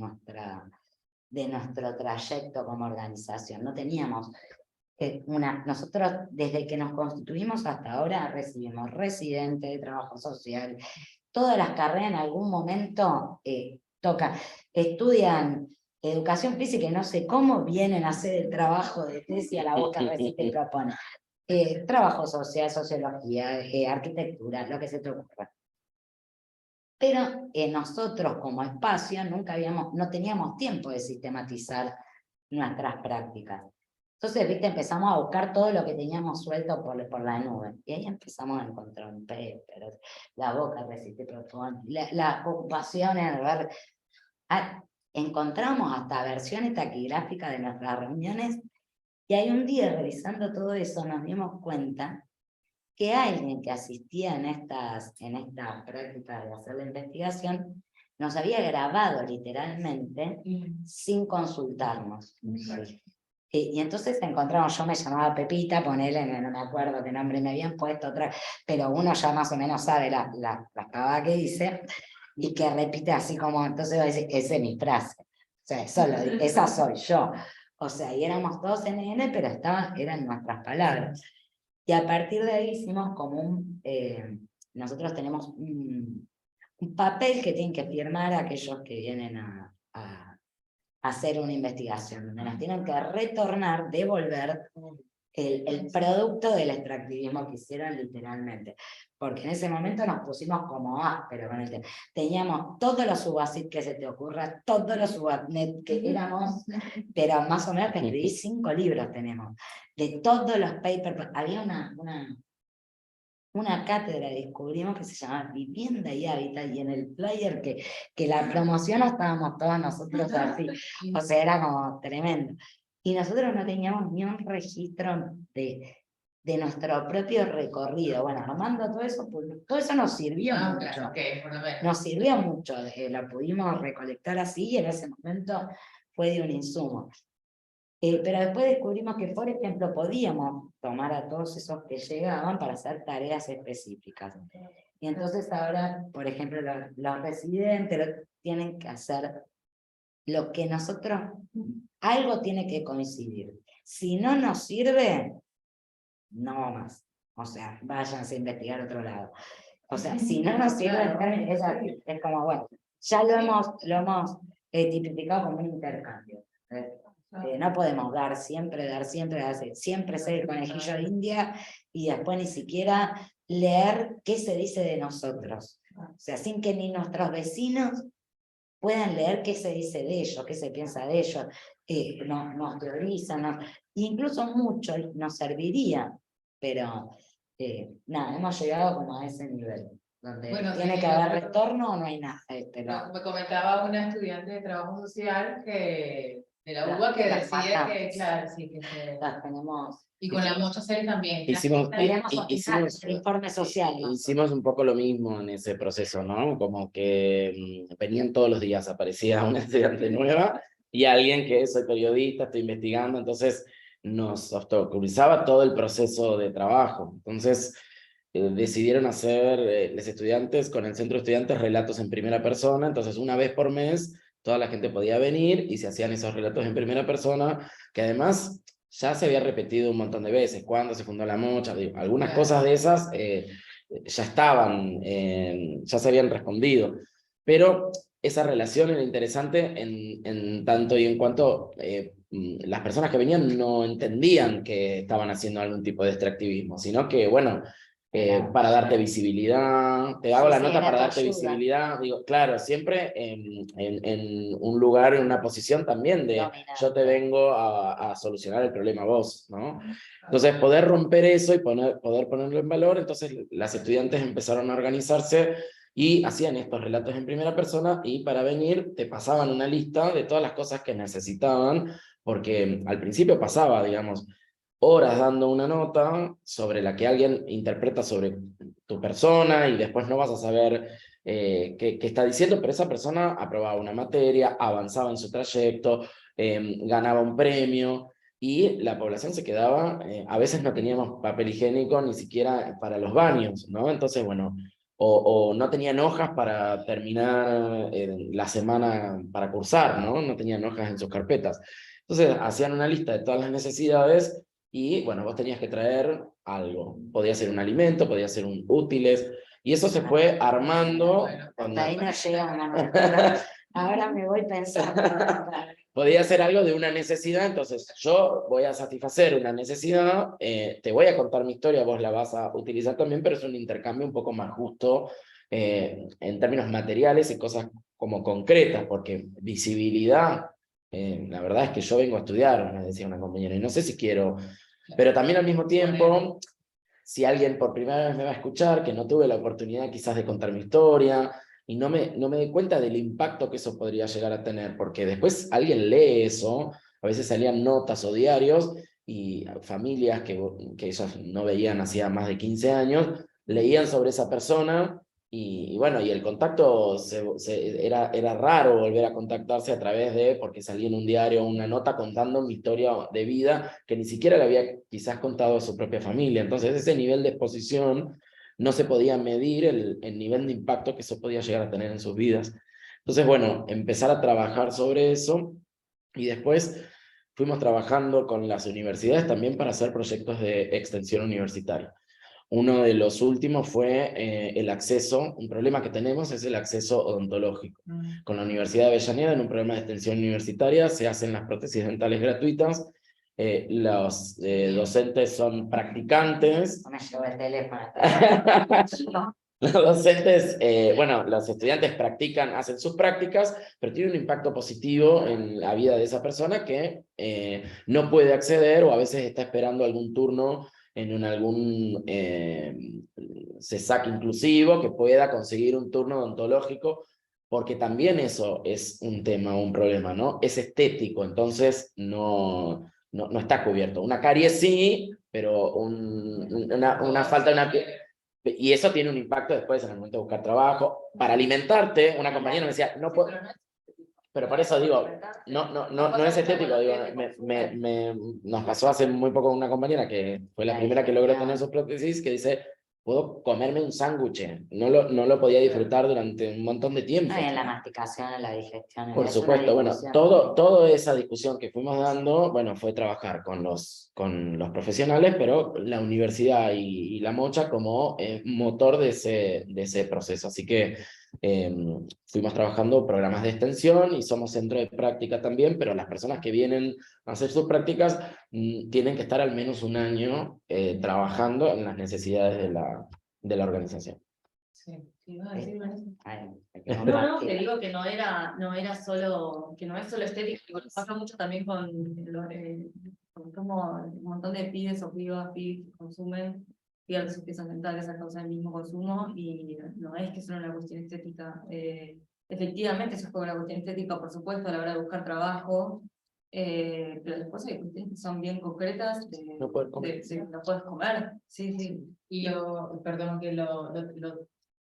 nuestro trayecto como organización. No teníamos nosotros desde que nos constituimos hasta ahora recibimos residentes de trabajo social, todas las carreras en algún momento estudian educación física y no sé cómo vienen a hacer el trabajo de tesis a la boca recién te propone. trabajo social, sociología, arquitectura, lo que se te ocurra. Pero nosotros como espacio no teníamos tiempo de sistematizar nuestras prácticas. Entonces, viste, empezamos a buscar todo lo que teníamos suelto por la nube. Y ahí empezamos a encontrar un paper, la boca resiste profundo, las ocupaciones, encontramos hasta versiones taquigráficas de nuestras reuniones. Y hay un día, revisando todo eso, nos dimos cuenta que alguien que asistía en estas prácticas de hacer la investigación nos había grabado literalmente sin consultarnos. Y entonces encontramos, yo me llamaba Pepita, ponele, no me acuerdo qué nombre me habían puesto, pero uno ya más o menos sabe la pavada que dice, y que repite así como, entonces va a decir, esa es mi frase. O sea, esa soy yo. O sea, y éramos todos NN, pero eran nuestras palabras. Y a partir de ahí hicimos como nosotros tenemos un papel que tienen que firmar aquellos que vienen a hacer una investigación, donde nos tienen que retornar, devolver el producto del extractivismo que hicieron literalmente. Porque en ese momento nos pusimos como pero con el tema. Teníamos todos los subasit que se te ocurra, todos los subapnet que éramos, pero más o menos que escribí 5 libros tenemos, de todos los papers. Había una cátedra, descubrimos, que se llamaba Vivienda y Hábitat, y en el flyer que la promoción estábamos todos nosotros así, o sea, era como tremendo. Y nosotros no teníamos ni un registro de nuestro propio recorrido. Bueno, armando todo eso, pues, todo eso nos sirvió mucho. Claro, okay, por lo menos. Nos sirvió mucho, lo pudimos recolectar así, y en ese momento fue de un insumo. Pero después descubrimos que, por ejemplo, podíamos tomar a todos esos que llegaban para hacer tareas específicas. Y entonces ahora, por ejemplo, los residentes tienen que hacer lo que nosotros, algo tiene que coincidir. Si no nos sirve, no más. O sea, váyanse a investigar a otro lado. O sea, si no nos sirve, es como, bueno, ya lo hemos tipificado como un intercambio. No podemos dar siempre ser el conejillo de India y después ni siquiera leer qué se dice de nosotros. O sea, sin que ni nuestros vecinos puedan leer qué se dice de ellos, qué se piensa de ellos, nos teorizan, incluso mucho nos serviría, pero nada, hemos llegado como a ese nivel, donde tiene que haber retorno o no hay nada. Me comentaba una estudiante de trabajo social de la UBA que decía que, claro, sí, que tenemos. Y con la Mocha Serie también. Hicimos informe social. Hicimos un poco lo mismo en ese proceso, ¿no? Como que venían todos los días, aparecía una estudiante nueva y alguien que soy periodista, estoy investigando, entonces nos obstaculizaba todo el proceso de trabajo. Entonces decidieron hacer los estudiantes con el centro de estudiantes relatos en primera persona, entonces una vez por mes toda la gente podía venir y se hacían esos relatos en primera persona, que además ya se había repetido un montón de veces, cuando se fundó la Mocha, algunas cosas de esas ya estaban, ya se habían respondido, pero esa relación era interesante en tanto y en cuanto las personas que venían no entendían que estaban haciendo algún tipo de extractivismo, sino que, bueno, para darte visibilidad, te hago la nota para darte visibilidad, digo, claro, siempre en un lugar, en una posición también de yo te vengo a solucionar el problema a vos, ¿no? Entonces poder romper eso y poder ponerlo en valor, entonces las estudiantes empezaron a organizarse y hacían estos relatos en primera persona y para venir te pasaban una lista de todas las cosas que necesitaban, porque al principio pasaba, digamos, horas dando una nota sobre la que alguien interpreta sobre tu persona y después no vas a saber qué está diciendo, pero esa persona aprobaba una materia, avanzaba en su trayecto, ganaba un premio y la población se quedaba, a veces no teníamos papel higiénico ni siquiera para los baños, ¿no? Entonces, bueno, o no tenían hojas para terminar la semana para cursar, ¿no? No tenían hojas en sus carpetas. Entonces hacían una lista de todas las necesidades y bueno, vos tenías que traer algo. Podía ser un alimento, podía ser un útiles, y eso se fue armando. Cuando ahí no llega una ahora me voy pensando. podía ser algo de una necesidad, entonces yo voy a satisfacer una necesidad, te voy a contar mi historia, vos la vas a utilizar también, pero es un intercambio un poco más justo en términos materiales y cosas como concretas, porque visibilidad, la verdad es que yo vengo a estudiar, me decía una compañera, y no sé si quiero, pero también al mismo tiempo, si alguien por primera vez me va a escuchar, que no tuve la oportunidad quizás de contar mi historia, y no me doy cuenta del impacto que eso podría llegar a tener, porque después alguien lee eso, a veces salían notas o diarios, y familias que ellos no veían hacía más de 15 años, leían sobre esa persona, y bueno, y el contacto era raro volver a contactarse a través de, porque salía en un diario una nota contando mi historia de vida, que ni siquiera le había quizás contado a su propia familia. Entonces ese nivel de exposición no se podía medir el nivel de impacto que eso podía llegar a tener en sus vidas. Entonces, bueno, empezar a trabajar sobre eso, y después fuimos trabajando con las universidades también para hacer proyectos de extensión universitaria. Uno de los últimos fue el acceso, un problema que tenemos es el acceso odontológico. Con la Universidad de Avellaneda, en un programa de extensión universitaria, se hacen las prótesis dentales gratuitas. Los docentes son practicantes. No me llevo el teléfono. Los docentes, bueno, los estudiantes practican, hacen sus prácticas, pero tiene un impacto positivo en la vida de esa persona que no puede acceder o a veces está esperando algún turno en algún CESAC inclusivo, que pueda conseguir un turno odontológico, porque también eso es un tema, un problema, ¿no? Es estético, entonces no está cubierto. Una caries sí, pero una falta de una... Y eso tiene un impacto después en el momento de buscar trabajo. Para alimentarte, una compañera me decía, no puedo... Pero por eso digo, no es estético, digo, nos pasó hace muy poco una compañera que fue la primera que logró tener sus prótesis, que dice, puedo comerme un sándwich, no lo podía disfrutar durante un montón de tiempo. No, y en la masticación, en la digestión. Por supuesto, bueno, toda esa discusión que fuimos dando, bueno, fue trabajar con los profesionales, pero la universidad y la Mocha como motor de ese proceso. Así que fuimos trabajando programas de extensión y somos centro de práctica también, pero las personas que vienen a hacer sus prácticas tienen que estar al menos un año trabajando en las necesidades de la organización. Sí. ¿Ibas a decir, Vanessa? No, te digo que no es solo estético, porque pasa mucho también con como un montón de pibes o pibas que consumen pierden sus piezas dentales a causa del mismo consumo, y no es que es solo una cuestión estética. Efectivamente, eso es como una cuestión estética, por supuesto, a la hora de buscar trabajo, pero después hay cuestiones que son bien concretas, No poder comer. no puedes comer, sí. Y perdón, que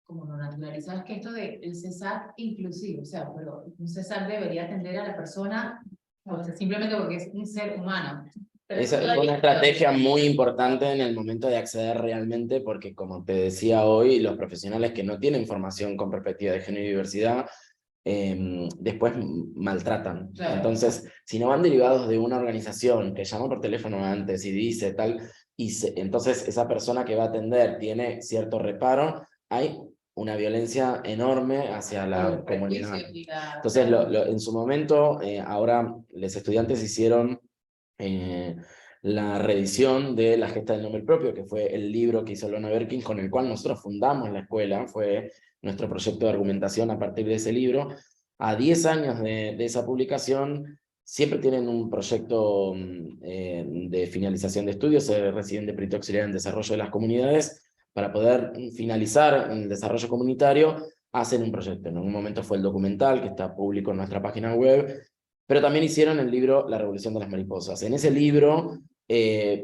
como lo naturalizado, es que esto del CESAC inclusivo, o sea, pero un CESAC debería atender a la persona, o sea, simplemente porque es un ser humano. Esa es una estrategia muy importante en el momento de acceder realmente, porque como te decía hoy, los profesionales que no tienen formación con perspectiva de género y diversidad, después maltratan. Claro. Entonces, si no van derivados de una organización que llama por teléfono antes y dice tal, entonces esa persona que va a atender tiene cierto reparo, hay una violencia enorme hacia la comunidad. Entonces, en su momento, ahora los estudiantes hicieron la reedición de La Gesta del Nombre Propio, que fue el libro que hizo Lona Berkins, con el cual nosotros fundamos la escuela, fue nuestro proyecto de argumentación a partir de ese libro. A 10 años de esa publicación, siempre tienen un proyecto de finalización de estudios, se reciben de perito auxiliar en desarrollo de las comunidades. Para poder finalizar el desarrollo comunitario, hacen un proyecto. En un momento fue el documental, que está público en nuestra página web, pero también hicieron el libro La Revolución de las Mariposas. En ese libro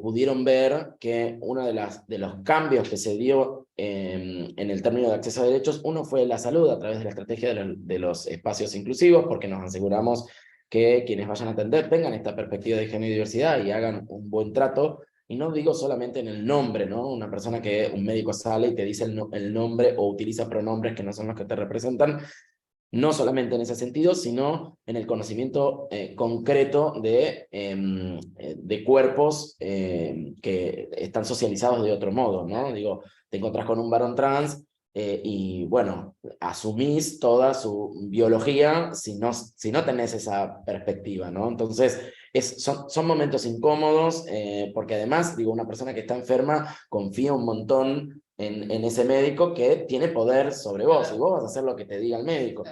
pudieron ver que uno de los cambios que se dio en el término de acceso a derechos, uno fue la salud a través de la estrategia de los espacios inclusivos, porque nos aseguramos que quienes vayan a atender tengan esta perspectiva de género y diversidad y hagan un buen trato. Y no digo solamente en el nombre, ¿no? Una persona un médico sale y te dice el nombre o utiliza pronombres que no son los que te representan, no solamente en ese sentido, sino en el conocimiento concreto de cuerpos que están socializados de otro modo, ¿no? Digo, te encontrás con un varón trans, y bueno, asumís toda su biología si no tenés esa perspectiva, ¿no? Entonces, son momentos incómodos, porque además, digo, una persona que está enferma confía un montón en ese médico que tiene poder sobre vos, y vos vas a hacer lo que te diga el médico.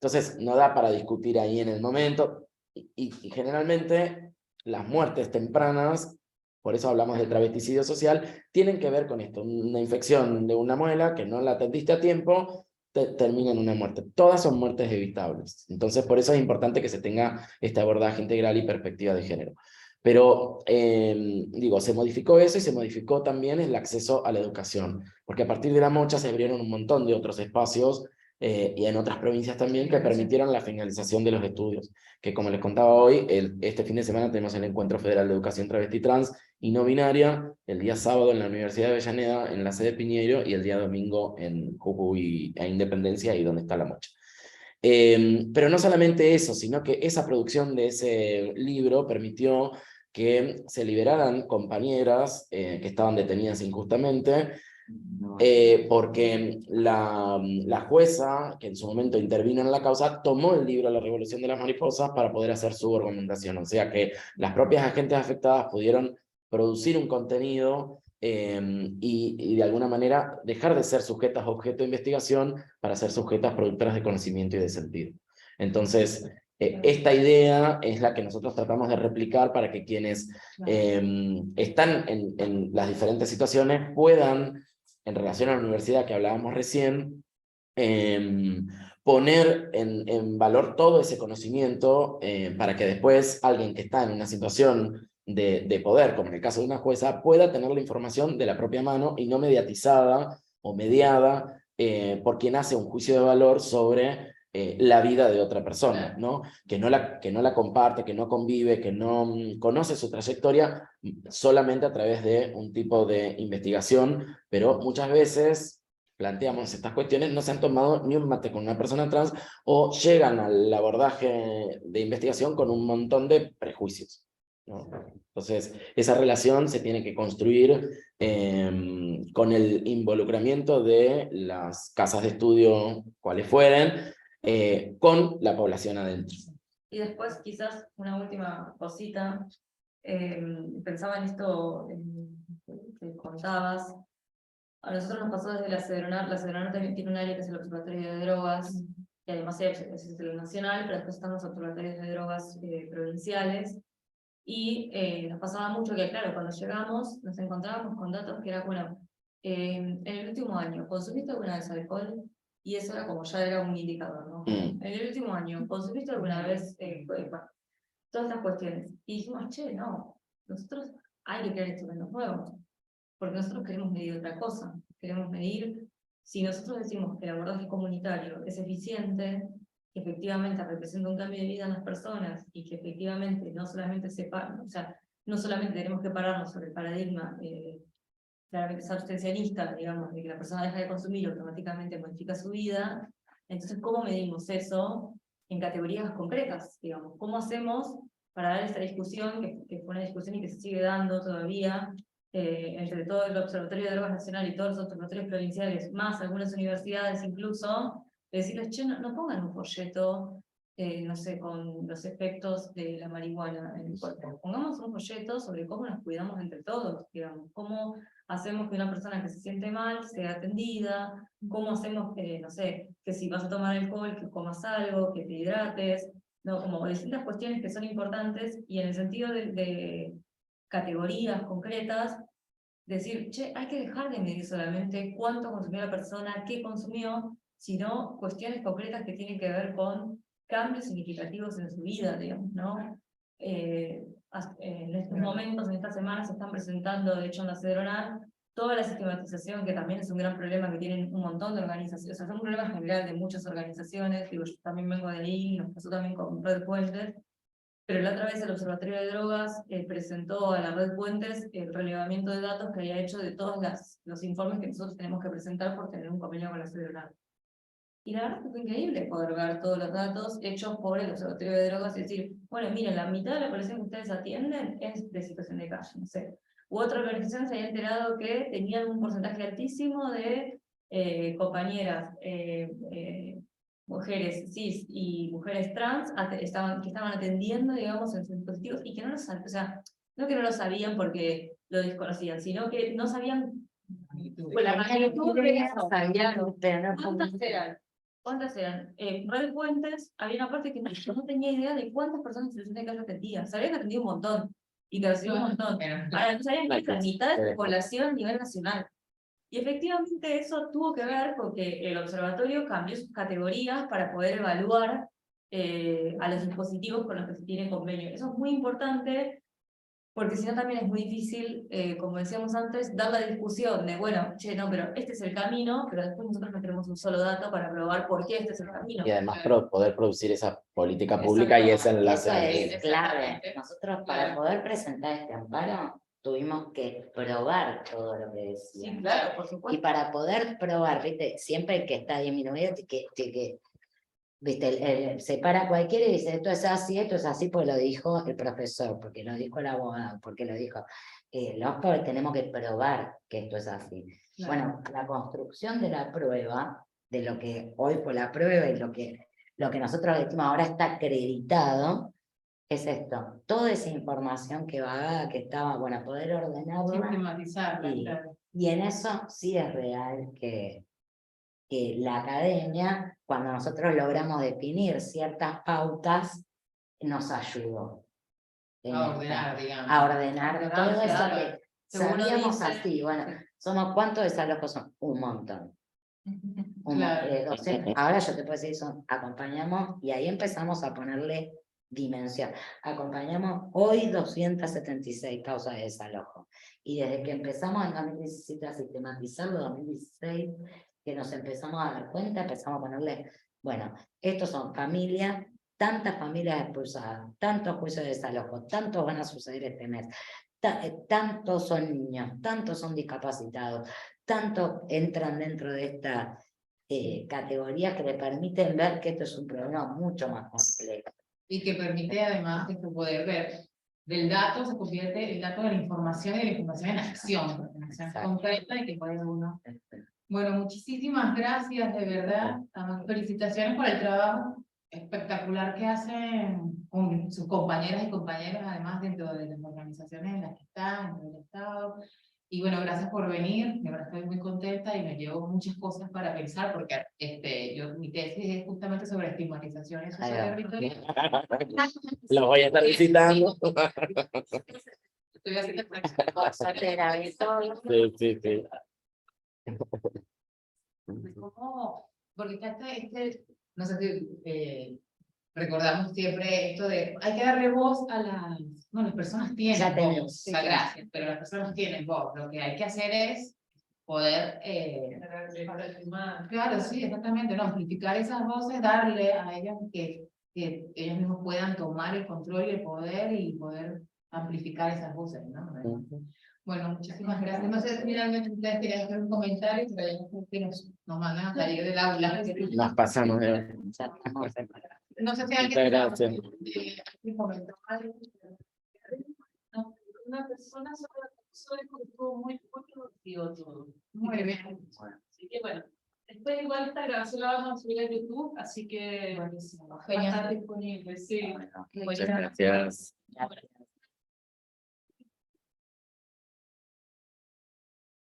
Entonces, no da para discutir ahí en el momento, y generalmente las muertes tempranas, por eso hablamos de travesticidio social, tienen que ver con esto, una infección de una muela que no la atendiste a tiempo, termina en una muerte. Todas son muertes evitables. Entonces, por eso es importante que se tenga este abordaje integral y perspectiva de género. Pero, digo, se modificó eso y se modificó también el acceso a la educación, porque a partir de la Mocha se abrieron un montón de otros espacios, y en otras provincias también, que permitieron la finalización de los estudios, que como les contaba hoy, este fin de semana tenemos el Encuentro Federal de Educación Travesti Trans y No Binaria, el día sábado en la Universidad de Avellaneda, en la sede Piñeiro, y el día domingo en Jujuy e Independencia, y donde está la Mocha. Pero no solamente eso, sino que esa producción de ese libro permitió que se liberaran compañeras que estaban detenidas injustamente, porque la jueza, que en su momento intervino en la causa, tomó el libro La Revolución de las Mariposas para poder hacer su argumentación. O sea que las propias agentes afectadas pudieron producir un contenido, y de alguna manera dejar de ser sujetas objeto de investigación para ser sujetas productoras de conocimiento y de sentido. Entonces, esta idea es la que nosotros tratamos de replicar para que quienes están en las diferentes situaciones puedan, en relación a la universidad que hablábamos recién, poner en valor todo ese conocimiento, para que después alguien que está en una situación de poder, como en el caso de una jueza, pueda tener la información de la propia mano y no mediatizada o mediada por quien hace un juicio de valor sobre la vida de otra persona, ¿no? Que no la comparte, que no convive, que no conoce su trayectoria solamente a través de un tipo de investigación, pero muchas veces planteamos estas cuestiones, no se han tomado ni un mate con una persona trans, o llegan al abordaje de investigación con un montón de prejuicios, ¿no? Entonces, esa relación se tiene que construir con el involucramiento de las casas de estudio, cuales fueren, con la población adentro. Y después, quizás, una última cosita. Pensaba en esto que contabas. A nosotros nos pasó desde la CEDRONAR también tiene un área que es el Observatorio de Drogas, y además es el nacional, pero después están los observatorios de drogas provinciales. Y nos pasaba mucho que, claro, cuando llegamos nos encontrábamos con datos que era, bueno, en el último año, ¿consumiste alguna vez alcohol? Y eso era como ya era un indicador, ¿no? En el último año, ¿consumiste alguna vez? Bueno, todas estas cuestiones. Y dijimos, che, no, nosotros hay que crear instrumentos nuevos, porque nosotros queremos medir otra cosa. Queremos medir, si nosotros decimos que el abordaje comunitario es eficiente, que efectivamente representa un cambio de vida en las personas, y que efectivamente no solamente o sea, no solamente tenemos que pararnos sobre el paradigma claramente abstencionista, digamos, de que la persona deja de consumir y automáticamente modifica su vida. Entonces, ¿cómo medimos eso en categorías concretas, digamos? ¿Cómo hacemos para dar esta discusión, que fue una discusión y que se sigue dando todavía, entre todo el Observatorio de Drogas Nacional y todos los observatorios provinciales, más algunas universidades incluso, de decirles, che, no pongan un folleto, no sé, con los efectos de la marihuana en el cuerpo. Pongamos un folleto sobre cómo nos cuidamos entre todos, digamos, cómo hacemos que una persona que se siente mal sea atendida, cómo hacemos que, no sé, que si vas a tomar alcohol, que comas algo, que te hidrates, no, como distintas cuestiones que son importantes, y en el sentido de categorías concretas, decir, che, hay que dejar de medir solamente cuánto consumió la persona, qué consumió, sino cuestiones concretas que tienen que ver con cambios significativos en su vida, digamos, ¿no? En estos momentos, en estas semanas, se están presentando, de hecho, en la CEDRONAR, toda la sistematización, que también es un gran problema que tienen un montón de organizaciones, o sea, es un problema general de muchas organizaciones, digo, yo también vengo de ahí, nos pasó también con Red Puentes, pero la otra vez el Observatorio de Drogas presentó a la Red Puentes el relevamiento de datos que había hecho de todos los informes que nosotros tenemos que presentar por tener un convenio con la CEDRONAR. Y la verdad es que fue increíble poder ver todos los datos hechos por el Observatorio de Drogas y decir, bueno, miren, la mitad de la población que ustedes atienden es de situación de calle, no sé. U otra organización se había enterado que tenían un porcentaje altísimo de compañeras mujeres cis y mujeres trans que estaban atendiendo, digamos, en sus dispositivos y que no lo sabían, o sea, no que no lo sabían porque lo desconocían, sino que no sabían la magnitud de eso. ¿Cuántas eran? Red Fuentes, había una parte que no tenía idea de cuántas personas se supone que atendía. Sabía que atendía un montón, y que atendía un montón. Ahora, no sabían que era la mitad de la población a nivel nacional. Y efectivamente eso tuvo que ver con que el observatorio cambió sus categorías para poder evaluar a los dispositivos con los que se tiene convenio. Eso es muy importante, porque si no también es muy difícil, como decíamos antes, dar la discusión de, bueno, che, no, pero este es el camino, pero después nosotros no tenemos un solo dato para probar por qué este es el camino. Y además poder producir esa política pública y ese enlace. Eso es clave. Nosotros para poder presentar este amparo tuvimos que probar todo lo que decía. Sí, claro, por supuesto. Y para poder probar, viste, siempre el que está disminuido, viste, se para cualquiera y dice, esto es así, porque lo dijo el profesor, porque lo dijo el abogado, porque lo dijo. Nosotros tenemos que probar que esto es así. Claro. Bueno, la construcción de la prueba, de lo que hoy fue la prueba y lo que nosotros decimos ahora está acreditado, es esto. Toda esa información que vagaba, que estaba, bueno, poder ordenarla. Sistematizarla, Y, claro. y en eso sí es real que la academia, cuando nosotros logramos definir ciertas pautas, nos ayudó. A ordenar, digamos. A ordenar todo eso Claro. que Según sabíamos dice. así. Bueno, somos ¿cuántos desalojos son? Un montón. Claro. 200. Ahora yo te puedo decir, acompañamos y ahí empezamos a ponerle dimensión. Acompañamos hoy 276 causas de desalojo. Y desde que empezamos en 2017 a sistematizarlo, 2016, que nos empezamos a dar cuenta, empezamos a ponerle, bueno, estos son familias, tantas familias expulsadas, tantos juicios de desalojo, tantos van a suceder este mes, tantos son niños, tantos son discapacitados, tantos entran dentro de esta categorías que le permiten ver que esto es un problema mucho más complejo. Y que permite además de poder ver del dato, se convierte el dato de la información y de la información en acción, porque la acción es concreta y que puede uno. Bueno, muchísimas gracias, de verdad. Felicitaciones por el trabajo espectacular que hacen con sus compañeras y compañeros, además dentro de las organizaciones en las que están, dentro del Estado. Y bueno, gracias por venir, de verdad estoy muy contenta y me llevo muchas cosas para pensar, porque mi tesis es justamente sobre estigmatización socioterritorial. Los voy a estar visitando. Estoy haciendo Sí. ¿Cómo? Porque está no sé si recordamos siempre esto de, hay que darle voz a las personas tienen Ya voz, tenemos, o sea, gracias, pero las personas tienen voz, lo que hay que hacer es poder, claro, sí, exactamente, no, amplificar esas voces, darle a ellas que ellos mismos puedan tomar el control y el poder y poder amplificar esas voces, ¿no? Bueno, muchísimas gracias. No sé si finalmente ustedes querían hacer un comentario, pero ya que nos mandan a salir del aula. Nos pasamos de... No sé si alguien Muchas gracias. comentó algo. No, una persona sobre estuvo muy productivo todo. Muy bien. Así que bueno, después igual esta grabación la vamos a subir a YouTube, así que va a estar disponible, sí. Muchas gracias.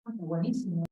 Buenísimo.